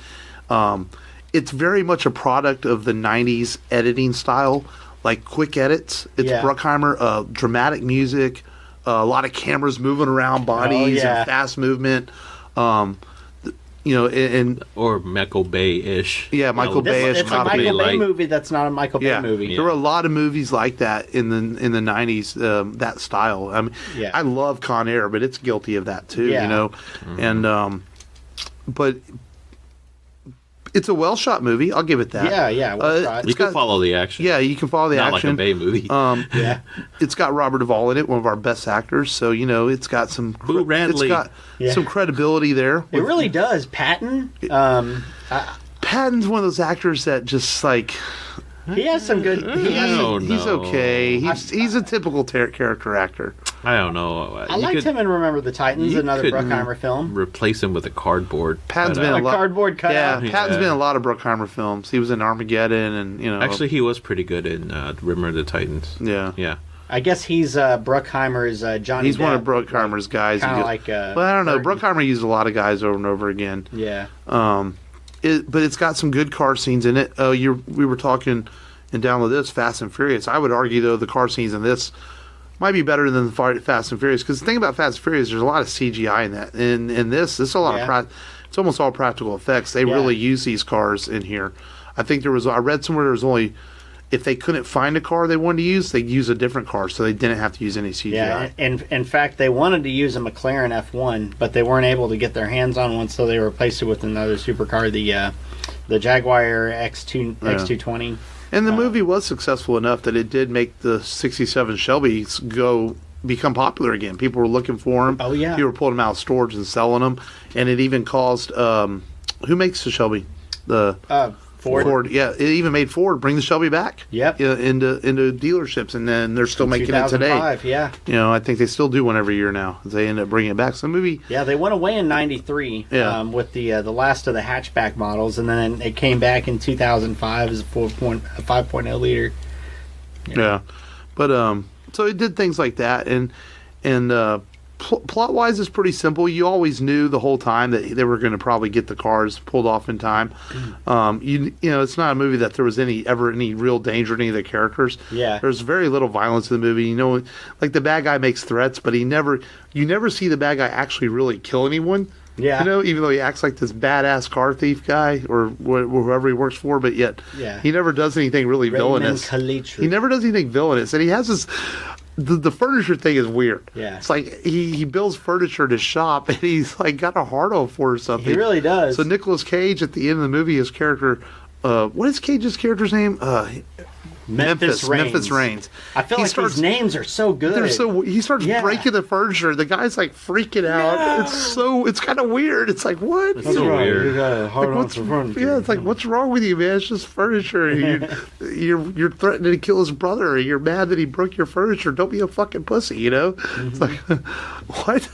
C: It's very much a product of the '90s editing style. like quick edits. It's Bruckheimer, dramatic music, a lot of cameras moving around bodies and fast movement.
A: Or Michael Bay-ish.
C: Yeah, Michael Bay-ish.
B: It's a Michael Bay movie that's not a Michael Bay movie.
C: Yeah. There were a lot of movies like that in the 90s, that style. I mean, I love Con Air, but it's guilty of that too, you know. Mm-hmm. And but it's a well shot movie. I'll give it that.
B: Yeah. Well shot.
A: You can follow the action.
C: Yeah, you can follow the action.
A: Not like a Bay movie.
C: It's got Robert Duvall in it, one of our best actors. So it's got some.
A: Boo Radley.
C: It's got some credibility there.
B: It really does. Patton.
C: Patton's one of those actors that just like.
B: He has some good.
C: He's okay. He's a typical character actor.
A: I don't know.
B: I liked him in Remember the Titans, another Bruckheimer film.
A: Replace him with a cardboard.
C: Patton's been a
B: cardboard cutout.
C: Yeah, Patton's been in a lot of Bruckheimer films. He was in Armageddon, and
A: Actually, he was pretty good in Remember the Titans.
C: Yeah.
B: I guess he's Bruckheimer's Johnny.
C: He's
B: Depp,
C: one of Bruckheimer's guys.
B: Kind of like.
C: Well, I don't know. Bruckheimer used a lot of guys over and over again.
B: Yeah.
C: But it's got some good car scenes in it. We were talking and download this Fast and Furious. I would argue though the car scenes in this might be better than the Fast and Furious, because the thing about Fast and Furious, there's a lot of CGI in that. In this is a lot of it's almost all practical effects. They really use these cars in here. I think I read somewhere there was only, if they couldn't find a car they wanted to use, they'd use a different car, so they didn't have to use any CGI.
B: Yeah, and in fact, they wanted to use a McLaren F1, but they weren't able to get their hands on one, so they replaced it with another supercar, the Jaguar X220.
C: And the movie was successful enough that it did make the 67 Shelbys become popular again. People were looking for them.
B: Oh, yeah.
C: People were pulling them out of storage and selling them. And it even caused, who makes the Shelby? Ford. Yeah, it even made Ford bring the Shelby back.
B: Yep.
C: Into dealerships, and then they're still making it today.
B: 2005, yeah.
C: I think they still do one every year now. They end up bringing it back. So the movie.
B: Yeah, they went away in '93 with the last of the hatchback models, and then it came back in 2005 as a 5.0 liter.
C: Yeah, but so it did things like that, and plot wise, it's pretty simple. You always knew the whole time that they were going to probably get the cars pulled off in time. It's not a movie that there was ever any real danger to any of the characters.
B: Yeah,
C: there's very little violence in the movie. Like the bad guy makes threats, but you never see the bad guy actually really kill anyone.
B: Yeah,
C: even though he acts like this badass car thief guy or whoever he works for, but yet he never does anything really villainous. He never does anything villainous, and he has this. The furniture thing is weird.
B: Yeah.
C: It's like he builds furniture to shop, and he's like got a hard-on for or something.
B: He really does.
C: So Nicolas Cage at the end of the movie, his character, what is Cage's character's name?
B: Memphis Raines. I feel like these names are so good.
C: He starts breaking the furniture. The guy's like freaking out.
B: No.
C: It's kind of weird. It's like, what?
A: It's so weird.
B: You got a hard on for furniture.
C: Yeah, it's like, what's wrong with you, man? It's just furniture. You're threatening to kill his brother. You're mad that he broke your furniture. Don't be a fucking pussy, Mm-hmm. It's like, what?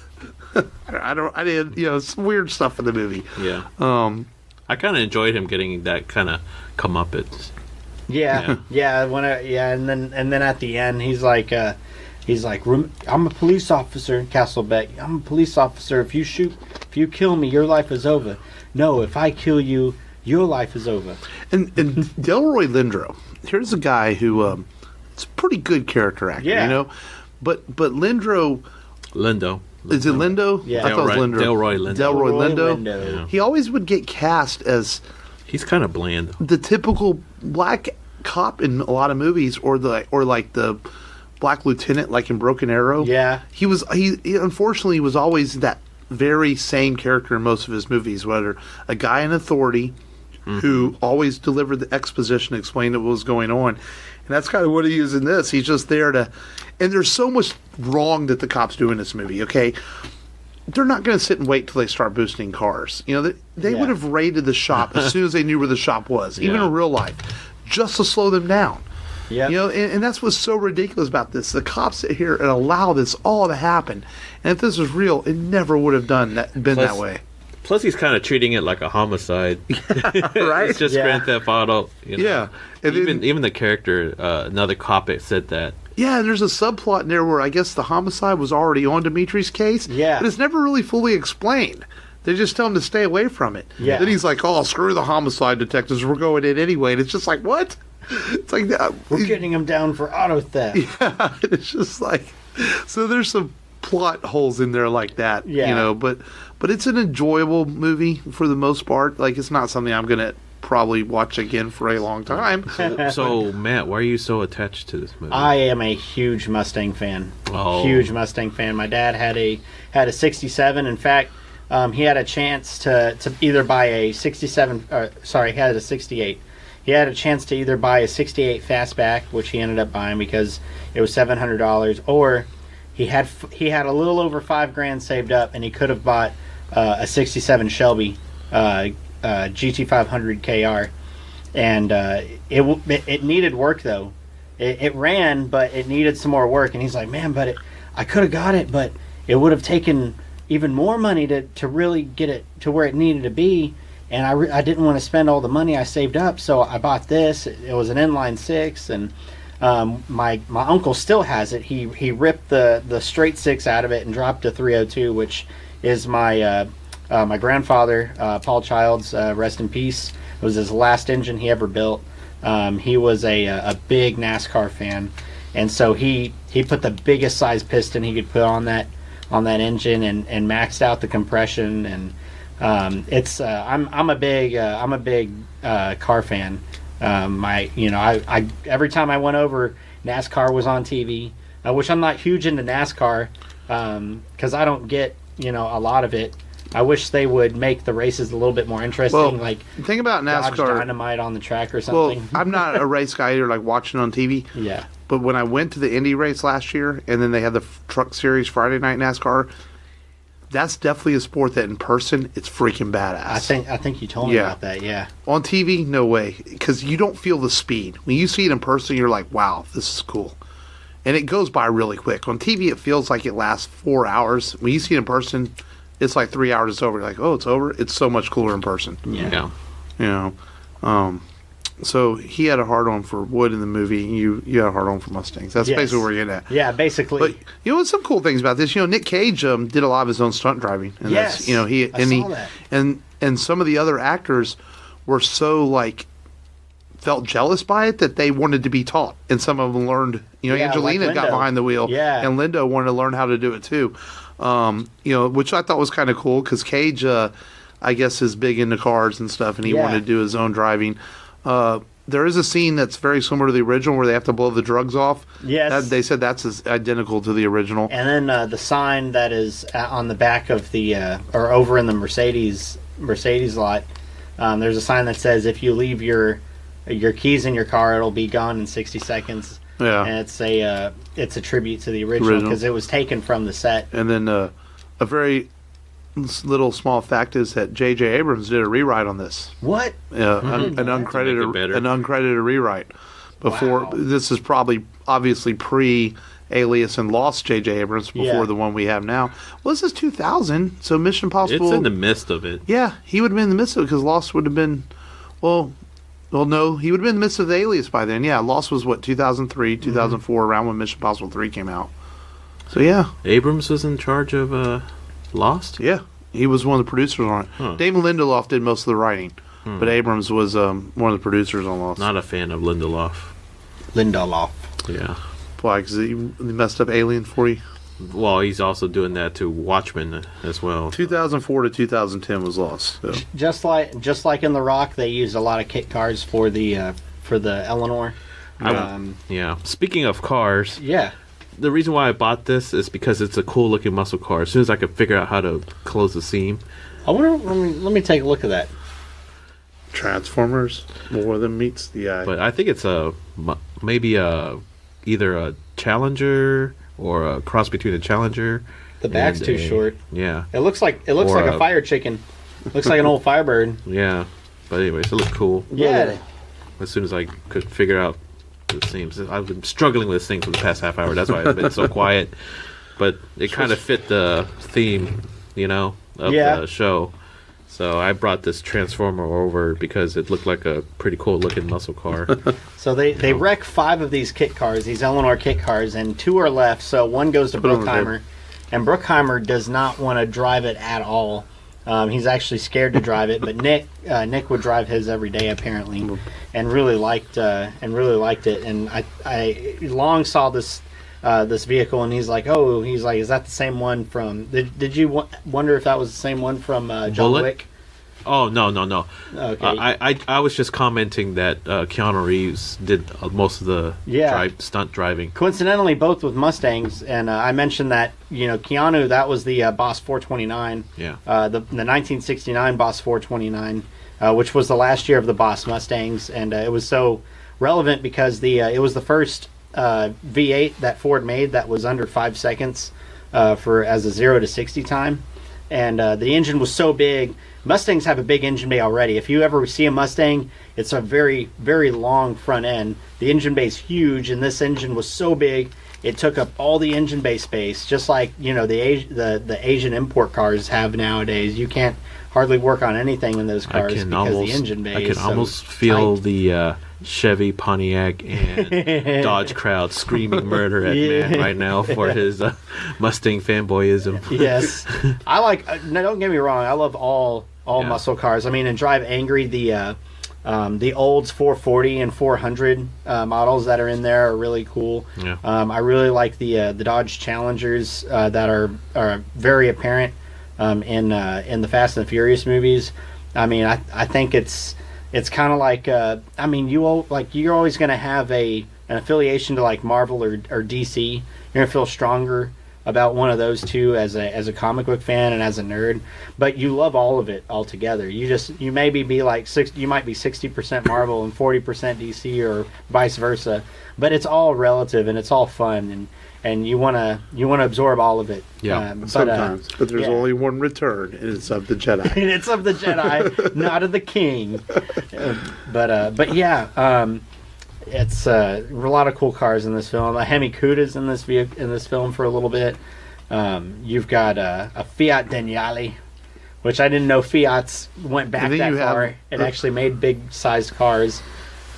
C: I didn't. It's weird stuff in the movie.
A: Yeah. I kind of enjoyed him getting that kind of comeuppance.
B: Yeah. And then at the end, he's like, I'm a police officer in Castlebeck. I'm a police officer. If you kill me, your life is over. No, if I kill you, your life is over.
C: And Delroy Lindo, here's a guy who, it's a pretty good character actor, but Lindo. Is it Lindo?
B: Yeah.
C: I thought it was Lindo.
A: Delroy
C: Lindo.
A: Yeah.
C: He always would get cast as.
A: He's kind of bland.
C: The typical black cop in a lot of movies, or like the black lieutenant, like in Broken Arrow.
B: Yeah.
C: He unfortunately was always that very same character in most of his movies, whether a guy in authority who always delivered the exposition, explained what was going on. And that's kind of what he is in this. He's just there to, and there's so much wrong that the cops do in this movie, okay? They're not going to sit and wait till they start boosting cars. They would have raided the shop as soon as they knew where the shop was, even in real life, just to slow them down.
B: Yeah.
C: And that's what's so ridiculous about this. The cops sit here and allow this all to happen. And if this was real, it never would have been that way.
A: Plus, he's kind of treating it like a homicide.
C: Right?
A: It's just Grand Theft Auto.
C: Yeah. And
A: even the character, another cop, said that.
C: Yeah, and there's a subplot in there where I guess the homicide was already on Dimitri's case.
B: Yeah.
C: But it's never really fully explained. They just tell him to stay away from it.
B: Yeah.
C: Then he's like, oh, screw the homicide detectives. We're going in anyway. And it's just like, what? It's like that.
B: We're getting him down for auto theft.
C: Yeah, it's just like, so there's some plot holes in there like that,
B: Yeah.
C: you know, but it's an enjoyable movie for the most part. Like, it's not something I'm going to probably watch again for a long time.
A: So, Matt, why are you so attached to this movie?
B: I am a huge Mustang fan.
A: Oh.
B: Huge Mustang fan. My dad had a 67. In fact, he had a chance to either buy a 67. Sorry, he had a 68. He had a chance to either buy a 68 Fastback, which he ended up buying because it was $700, or he had a little over $5,000 saved up, and he could have bought a 67 Shelby GT500 KR, and it needed work though. It ran, but it needed some more work. And he's like, man, but I could have got it, but it would have taken even more money to really get it to where it needed to be. And I didn't want to spend all the money I saved up, so I bought this. It was an inline six, and my uncle still has it. He ripped the straight six out of it and dropped a 302, which is my grandfather, Paul Childs, rest in peace. It was his last engine he ever built. He was a big NASCAR fan, and so he put the biggest size piston he could put on that engine and maxed out the compression. And I'm a big car fan. I every time I went over, NASCAR was on TV, which I'm not huge into NASCAR because I don't get a lot of it. I wish they would make the races a little bit more interesting.
C: Well,
B: like
C: the thing about
B: Dodge
C: NASCAR,
B: Dynamite on the track or something.
C: well, I'm not a race guy either, like watching on TV.
B: Yeah.
C: But when I went to the Indy race last year, and then they had the Truck Series Friday Night NASCAR, that's definitely a sport that in person, it's freaking badass.
B: I think you told me about that. Yeah.
C: On TV, no way, because you don't feel the speed. When you see it in person, you're like, wow, this is cool. And it goes by really quick. On TV, it feels like it lasts 4 hours. When you see it in person, it's like 3 hours, it's over. You're like, oh, it's over? It's so much cooler in person.
A: Yeah.
C: You know? So he had a hard-on for Wood in the movie. You had a hard-on for Mustangs. That's
B: Yes.
C: basically where you're getting at.
B: Yeah, basically.
C: But you know, what's some cool things about this? You know, Nick Cage did a lot of his own stunt driving. And
B: Yes,
C: that's, you know,
B: I saw that.
C: and some of the other actors were so like felt jealous by it that they wanted to be taught, and some of them learned. You know,
B: Yeah,
C: Angelina
B: like
C: got
B: Lindo.
C: behind the wheel,
B: Yeah.
C: and Lindo wanted to learn how to do it too. You know, which I thought was kind of cool because Cage, I guess, is big into cars and stuff, and he
B: Yeah.
C: wanted to do his own driving. There is a scene that's very similar to the original where they have to blow the drugs off.
B: Yes.
C: They said that's identical to the original.
B: And then the sign that is on the back of the or over in the Mercedes lot, there's a sign that says if you leave your keys in your car, it'll be gone in 60 seconds.
C: Yeah.
B: And it's a tribute to the original because it was taken from the set.
C: And then a very little small fact is that J.J. Abrams did a rewrite on this.
B: What?
C: An
A: To make it
C: uncredited
A: better.
C: an uncredited rewrite. Before
B: Wow.
C: this is probably obviously pre Alias and Lost J.J. Abrams before
B: Yeah.
C: the one we have now. Well, this is 2000, so Mission Impossible.
A: It's in the midst of it.
C: Yeah, he would have been in the midst of it because Lost would have been, well, no, he would have been in the midst of the Alias by then. Yeah, Lost was what, 2003, 2004, around when Mission Impossible 3 came out. So yeah,
A: Abrams was in charge of Lost?
C: yeah, he was one of the producers on it.
A: Huh.
C: Damon Lindelof did most of the writing, but Abrams was one of the producers on Lost.
A: Not a fan of Lindelof.
B: Lindelof.
A: Yeah.
C: Why? Because he messed up Alien for you.
A: Well, he's also doing that to Watchmen as well.
C: 2004 to 2010 was Lost. So.
B: Just like in The Rock, they used a lot of kit cars for the Eleanor.
A: Yeah. Speaking of cars,
B: Yeah.
A: the reason why I bought this is because it's a cool looking muscle car. As soon as I could figure out how to close the seam.
B: I wonder. Let me take a look at that.
C: Transformers, more than meets the eye.
A: But I think it's maybe either a Challenger or a cross between a Challenger.
B: The back's
A: and
B: too
A: a-
B: short.
A: Yeah.
B: It looks like
A: Or
B: a fire chicken. Looks like an old Firebird.
A: Yeah. But anyways, it looked cool.
B: Yeah.
A: As soon as I could figure out the seams. I've been struggling with this thing for the past half hour. That's why I've been so quiet. But it kind of fit the theme, of the show. So I brought this Transformer over because it looked like a pretty cool looking muscle car.
B: So they wreck 5 of these kit cars, these Eleanor kit cars, and 2 are left. So one goes to
C: Put it on the
B: Bruckheimer, and Bruckheimer does not want to drive it at all. He's actually scared to drive it, but Nick would drive his every day apparently, and really liked it. And I long saw this vehicle, and he's like, is that the same one from? Did you wonder if that was the same one from John Wick?
A: Oh, no.
B: Okay.
A: I was just commenting that Keanu Reeves did most of the stunt driving.
B: Coincidentally, both with Mustangs, and I mentioned that Keanu, that was the Boss 429.
A: Yeah.
B: The 1969 Boss 429, which was the last year of the Boss Mustangs, and it was so relevant because it was the first V8 that Ford made that was under 5 seconds as a 0 to 60 time, and the engine was so big. Mustangs have a big engine bay already. If you ever see a Mustang, it's a very, very long front end. The engine bay is huge, and this engine was so big, it took up all the engine bay space, just like the Asian import cars have nowadays. You can't hardly work on anything in those cars because the engine bay is so
A: almost feel
B: tight.
A: the Chevy, Pontiac, and Dodge crowd screaming murder at man right now for his Mustang fanboyism.
B: Yes. I like, no, don't get me wrong, I love all muscle cars. I mean, in Drive Angry, the Olds 440 and 400 models that are in there are really cool.
A: Yeah.
B: I really like the Dodge Challengers that are very apparent in the Fast and the Furious movies. I mean, I think it's kind of like you're always going to have an affiliation to like Marvel or DC. You're going to feel stronger about one of those two as a comic book fan and as a nerd, but you love all of it all together. You maybe be like you might be 60% Marvel and 40% DC or vice versa, but it's all relative and it's all fun, and you want to absorb all of it.
A: Yeah,
C: sometimes, but there's only one return, and it's of the Jedi.
B: And it's of the Jedi, not of the King. But yeah. It's a lot of cool cars in this film. Hemi Cuta's in this film for a little bit. You've got a Fiat Daniele, which I didn't know Fiats went back that far. It actually made big sized cars.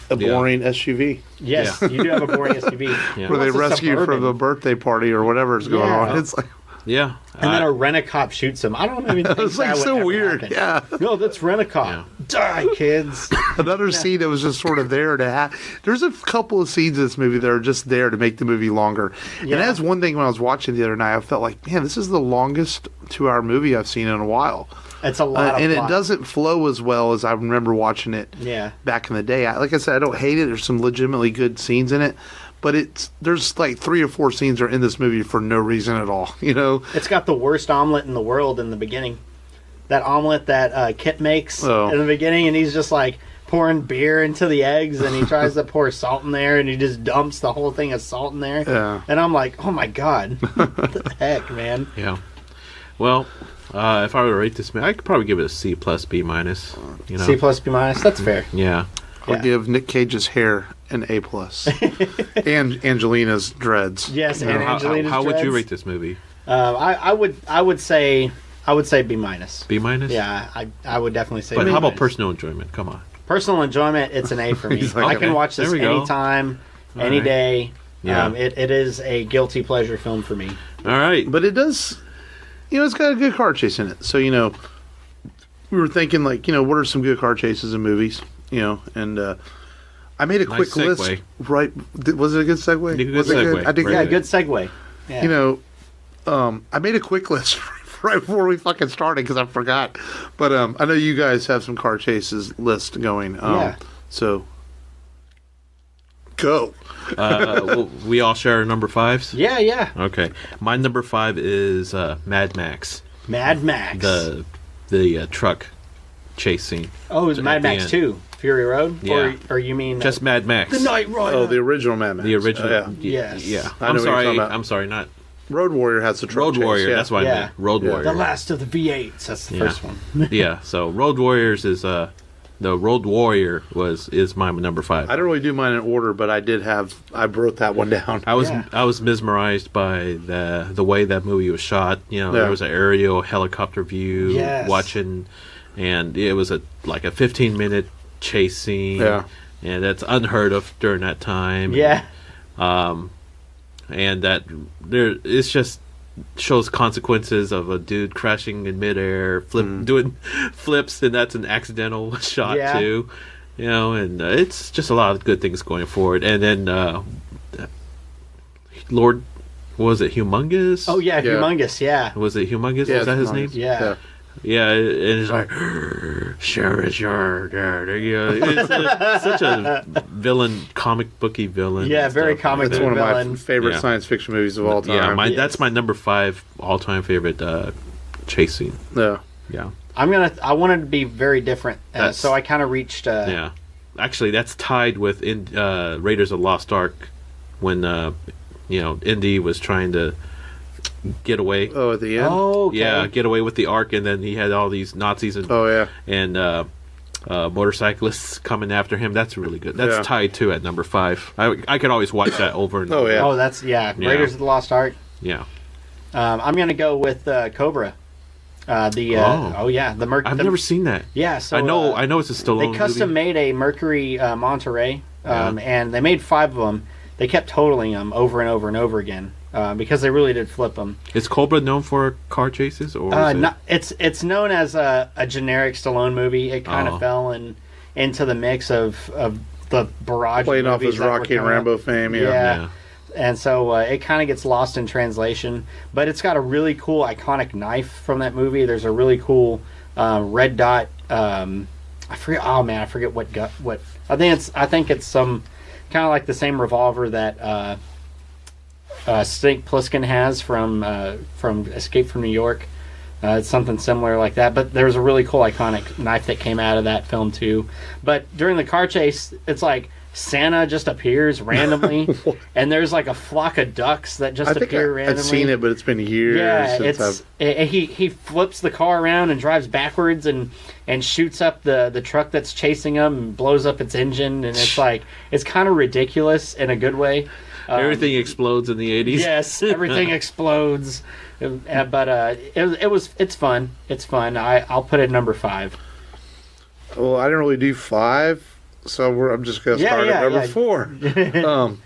C: A boring SUV.
B: Yes, you do have a boring SUV.
C: Yeah. Where they rescue from a birthday party or whatever's going on. It's like...
A: Yeah.
B: And then a rent-a-cop shoots him. I don't even think
C: it's like so weird.
B: Happen.
C: Yeah.
B: No, that's rent-a-cop. Yeah. Die, kids.
C: Another scene that was just sort of there to have. There's a couple of scenes in this movie that are just there to make the movie longer. Yeah. And that's one thing when I was watching the other night, I felt like, man, this is the longest 2-hour movie I've seen in a while.
B: It's a lot of
C: and
B: plot.
C: It doesn't flow as well as I remember watching it back in the day. Like I said, I don't hate it. There's some legitimately good scenes in it. But there's like 3 or 4 scenes are in this movie for no reason at all,
B: It's got the worst omelet in the world in the beginning. That omelet that Kit makes in the beginning, and he's just like pouring beer into the eggs, and he tries to pour salt in there, and he just dumps the whole thing of salt in there. Yeah. And I'm like, oh my God, what the heck, man?
A: Yeah. Well, if I were to rate this movie, I could probably give it a C plus B minus.
B: C plus B minus, that's fair.
A: Yeah.
C: I'll give Nick Cage's hair an A plus, and Angelina's dreads.
B: Yes, and Angelina's
A: how
B: dreads.
A: would you rate this movie?
B: I would say B minus.
A: B minus?
B: Yeah, I would definitely say.
A: But
B: B
A: how about
B: minus.
A: Personal enjoyment? Come on.
B: Personal enjoyment, it's an A for me.
C: Like,
B: I can watch this anytime, any day.
A: Yeah.
B: It is a guilty pleasure film for me.
A: All right,
C: but it does. It's got a good car chase in it. So we were thinking like, what are some good car chases in movies? And I made a quick list. Right? Was it a good segue?
A: Good segue.
C: I did.
B: Yeah, good segue. Yeah.
C: I made a quick list right before we fucking started because I forgot. But I know you guys have some car chases list going. So go.
A: We all share our number 5s?
B: Yeah.
A: Okay. My number 5 is Mad Max.
B: Mad Max.
A: The truck chase scene.
B: Oh, it's Mad Max 2. Fury Road?
A: Yeah.
B: Or you mean...
A: Just Mad Max.
B: The Night Rider.
C: Oh, the original Mad Max.
A: The original.
B: Yes.
A: Yeah.
C: I'm
A: sorry, not...
C: Road Warrior has the truck
A: Road
C: chase,
A: Warrior, that's what I meant. Road Warrior.
B: The last of the V8s. That's the first one.
A: Yeah, so Road Warriors is... the Road Warrior is my number 5.
C: I don't really do mine in order, but I wrote that one down.
A: I was mesmerized by the way that movie was shot. There was an aerial helicopter view watching, and it was a 15-minute chase scene.
C: Yeah.
A: And that's unheard of during that time.
B: Yeah.
A: And that it's just shows consequences of a dude crashing in midair, doing flips, and that's an accidental shot too. You know, and it's just a lot of good things going forward. And then Lord, was it Humongous?
B: Oh yeah, Humongous. Yeah.
A: Was it Humongous?
C: Yeah,
A: was that his
C: Humongous.
A: name?
B: Yeah.
A: Yeah, and it's like, sure is your dad. It's such a villain, comic booky villain.
B: Yeah,
A: and
B: very
A: stuff
B: comic
C: It's
B: book
C: one of my
B: villain.
C: favorite
A: Yeah.
C: science fiction movies of all time.
A: Yeah, that's my number 5 all-time favorite chase scene.
C: Yeah.
A: Yeah,
B: I wanted to be very different, so I kind of reached.
A: yeah. Actually, that's tied with Raiders of the Lost Ark when Indy was trying to get away.
C: Oh, at the end?
B: Oh, okay.
A: Yeah, get away with the Ark, and then he had all these Nazis and motorcyclists coming after him. That's really good. That's tied too at number 5. I could always watch that over and over.
C: Yeah.
B: Oh, that's Raiders of the Lost Ark.
A: Yeah.
B: I'm gonna go with Cobra. The Mercury.
A: I've never seen that.
B: Yeah, so
A: I know it's a Stallone
B: They custom
A: movie.
B: made a Mercury Monterey, and they made 5 of them. They kept totaling them over and over and over again because they really did flip them.
A: Is Cobra known for car chases, or is it?
B: It's known as a generic Stallone movie. It kind of fell into the mix of the barrage
C: Playing
B: of
C: off
B: movies
C: his
B: that were
C: Rocky and
B: coming up.
C: Rambo fame.
B: Yeah. And so it kind of gets lost in translation, but it's got a really cool iconic knife from that movie. There's a really cool red dot. I forget. Oh man, I forget what. I think it's some kind of like the same revolver that Snake Plissken has from Escape from New York. It's something similar like that. But there's a really cool iconic knife that came out of that film too. But during the car chase, it's like Santa just appears randomly, and there's like a flock of ducks that just appear randomly.
C: I've seen it, but it's been years since
B: he flips the car around and drives backwards and shoots up the truck that's chasing him and blows up its engine, and it's kind of ridiculous in a good way.
A: Everything explodes in the 80s.
B: Yes, everything explodes. But it's fun. It's fun. I'll put it number 5.
C: Well, I didn't really do 5. So I'm just going to start at number 4. The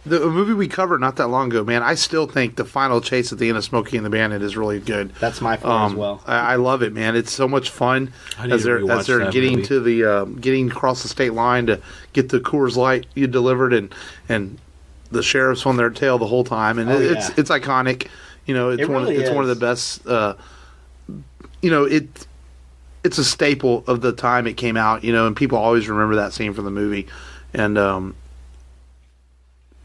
C: movie we covered not that long ago, man, I still think the final chase at the end of Smokey and the Bandit is really good.
B: That's my 4 as well.
C: I love it, man. It's so much fun as they're getting
A: movie.
C: to the getting across the state line to get the Coors Light you delivered, and the sheriff's on their tail the whole time, and it's iconic. It's one of the best. It's a staple of the time it came out, and people always remember that scene from the movie. And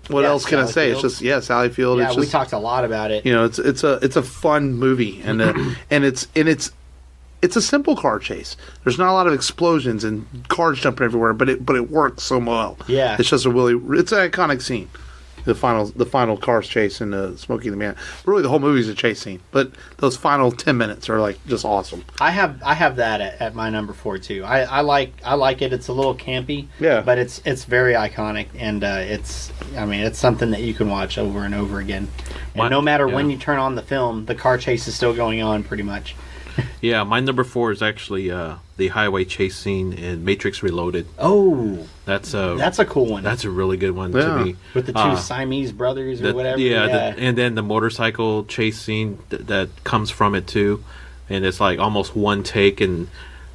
C: what else can I say?
B: Field.
C: It's just Sally Field.
B: Yeah,
C: it's
B: we
C: just,
B: talked a lot about it.
C: it's a fun movie, and it's a simple car chase. There's not a lot of explosions and cars jumping everywhere, but it works so well.
B: Yeah,
C: it's just it's an iconic scene. The final cars chase in Smokey and the Man. Really, the whole movie's a chase scene, but those final 10 minutes are like just awesome.
B: I have that at my number 4 too. I like it. It's a little campy, but it's very iconic, and it's something that you can watch over and over again. And no matter when you turn on the film, the car chase is still going on pretty much.
A: Yeah, my number 4 is actually the highway chase scene in Matrix Reloaded.
B: Oh,
A: that's
B: a cool one.
A: That's a really good one to me.
B: With the 2 Siamese brothers or whatever.
A: And then the motorcycle chase scene that comes from it too, and it's like almost one take, and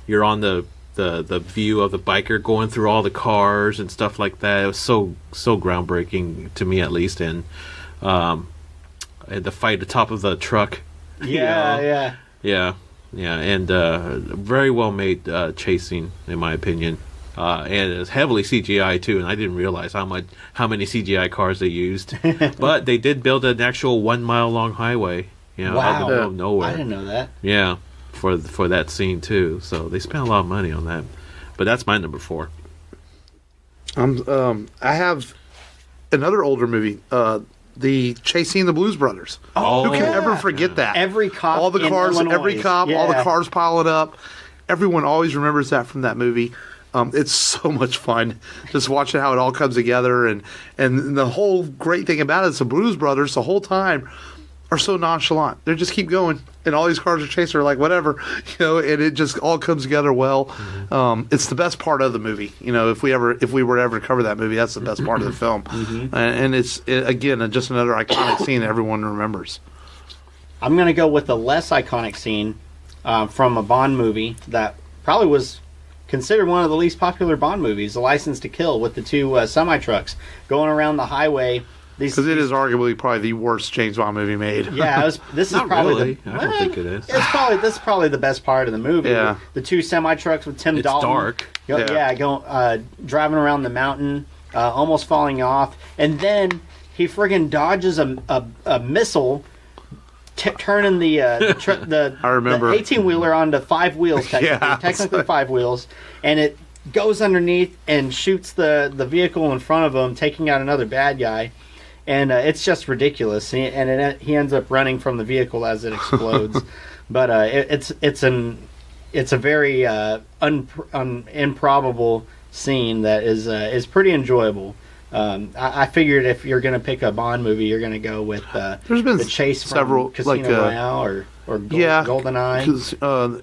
A: you're on the view of the biker going through all the cars and stuff like that. It was so groundbreaking to me, at least, and the fight at the top of the truck.
B: Yeah.
A: Yeah, and very well made chasing, in my opinion, and it's heavily CGI too. And I didn't realize how many CGI cars they used, but they did build an actual 1 mile long highway, out in the middle of nowhere.
B: I didn't know that.
A: Yeah, for that scene too. So they spent a lot of money on that. But that's my number 4.
C: I have another older movie. The Chasing the Blues Brothers.
B: Oh,
C: who can ever forget that?
B: Every cop,
C: all the cars,
B: in
C: every cop, all the
B: Yeah.
C: cars piling up. Everyone always remembers that from that movie. It's so much fun just watching how it all comes together, and the whole great thing about it is the Blues Brothers the whole time are so nonchalant. They just keep going, and all these cars are chasing her like whatever, and it just all comes together well. It's the best part of the movie. If we were to ever cover that movie, that's the best part of the film. And it's again just another iconic scene that everyone remembers.
B: I'm going to go with the less iconic scene from a Bond movie that probably was considered one of the least popular Bond movies, The License to Kill, with the two semi-trucks going around the highway.
C: Because it is arguably probably the worst James Bond movie made.
B: Yeah, this is probably
A: really. I don't think it is.
B: This is probably the best part of the movie.
C: Yeah.
B: The two semi-trucks with Tim Dalton.
A: Dark.
B: Driving around the mountain, almost falling off. And then he friggin' dodges a missile, turning the
C: I remember.
B: 18-wheeler onto 5 wheels, technically 5 wheels. And it goes underneath and shoots the vehicle in front of him, taking out another bad guy. And it's just ridiculous. He ends up running from the vehicle as it explodes. But it's a very improbable scene that is pretty enjoyable. I figured if you're going to pick a Bond movie, you're going to go with
C: there's been
B: the chase from
C: several
B: Casino Royale or GoldenEye.
C: Because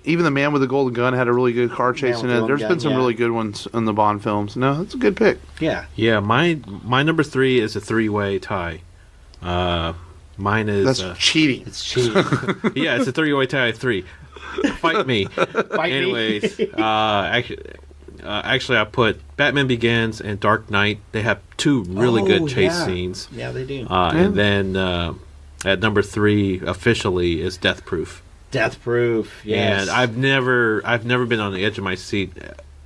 C: even The Man with the Golden Gun had a really good car chase in it. There's been some really good ones in the Bond films. No, that's a good pick.
B: Yeah.
A: Yeah, my number 3 is a 3-way tie. Mine is...
C: That's cheating.
B: It's cheating.
A: Yeah, it's a 3-way tie. 3. Fight me. Anyways, actually, I put Batman Begins and Dark Knight. They have 2 really good chase scenes.
B: Yeah, they do.
A: And then at number 3, officially, is Death Proof.
B: Death Proof, yes.
A: And I've never been on the edge of my seat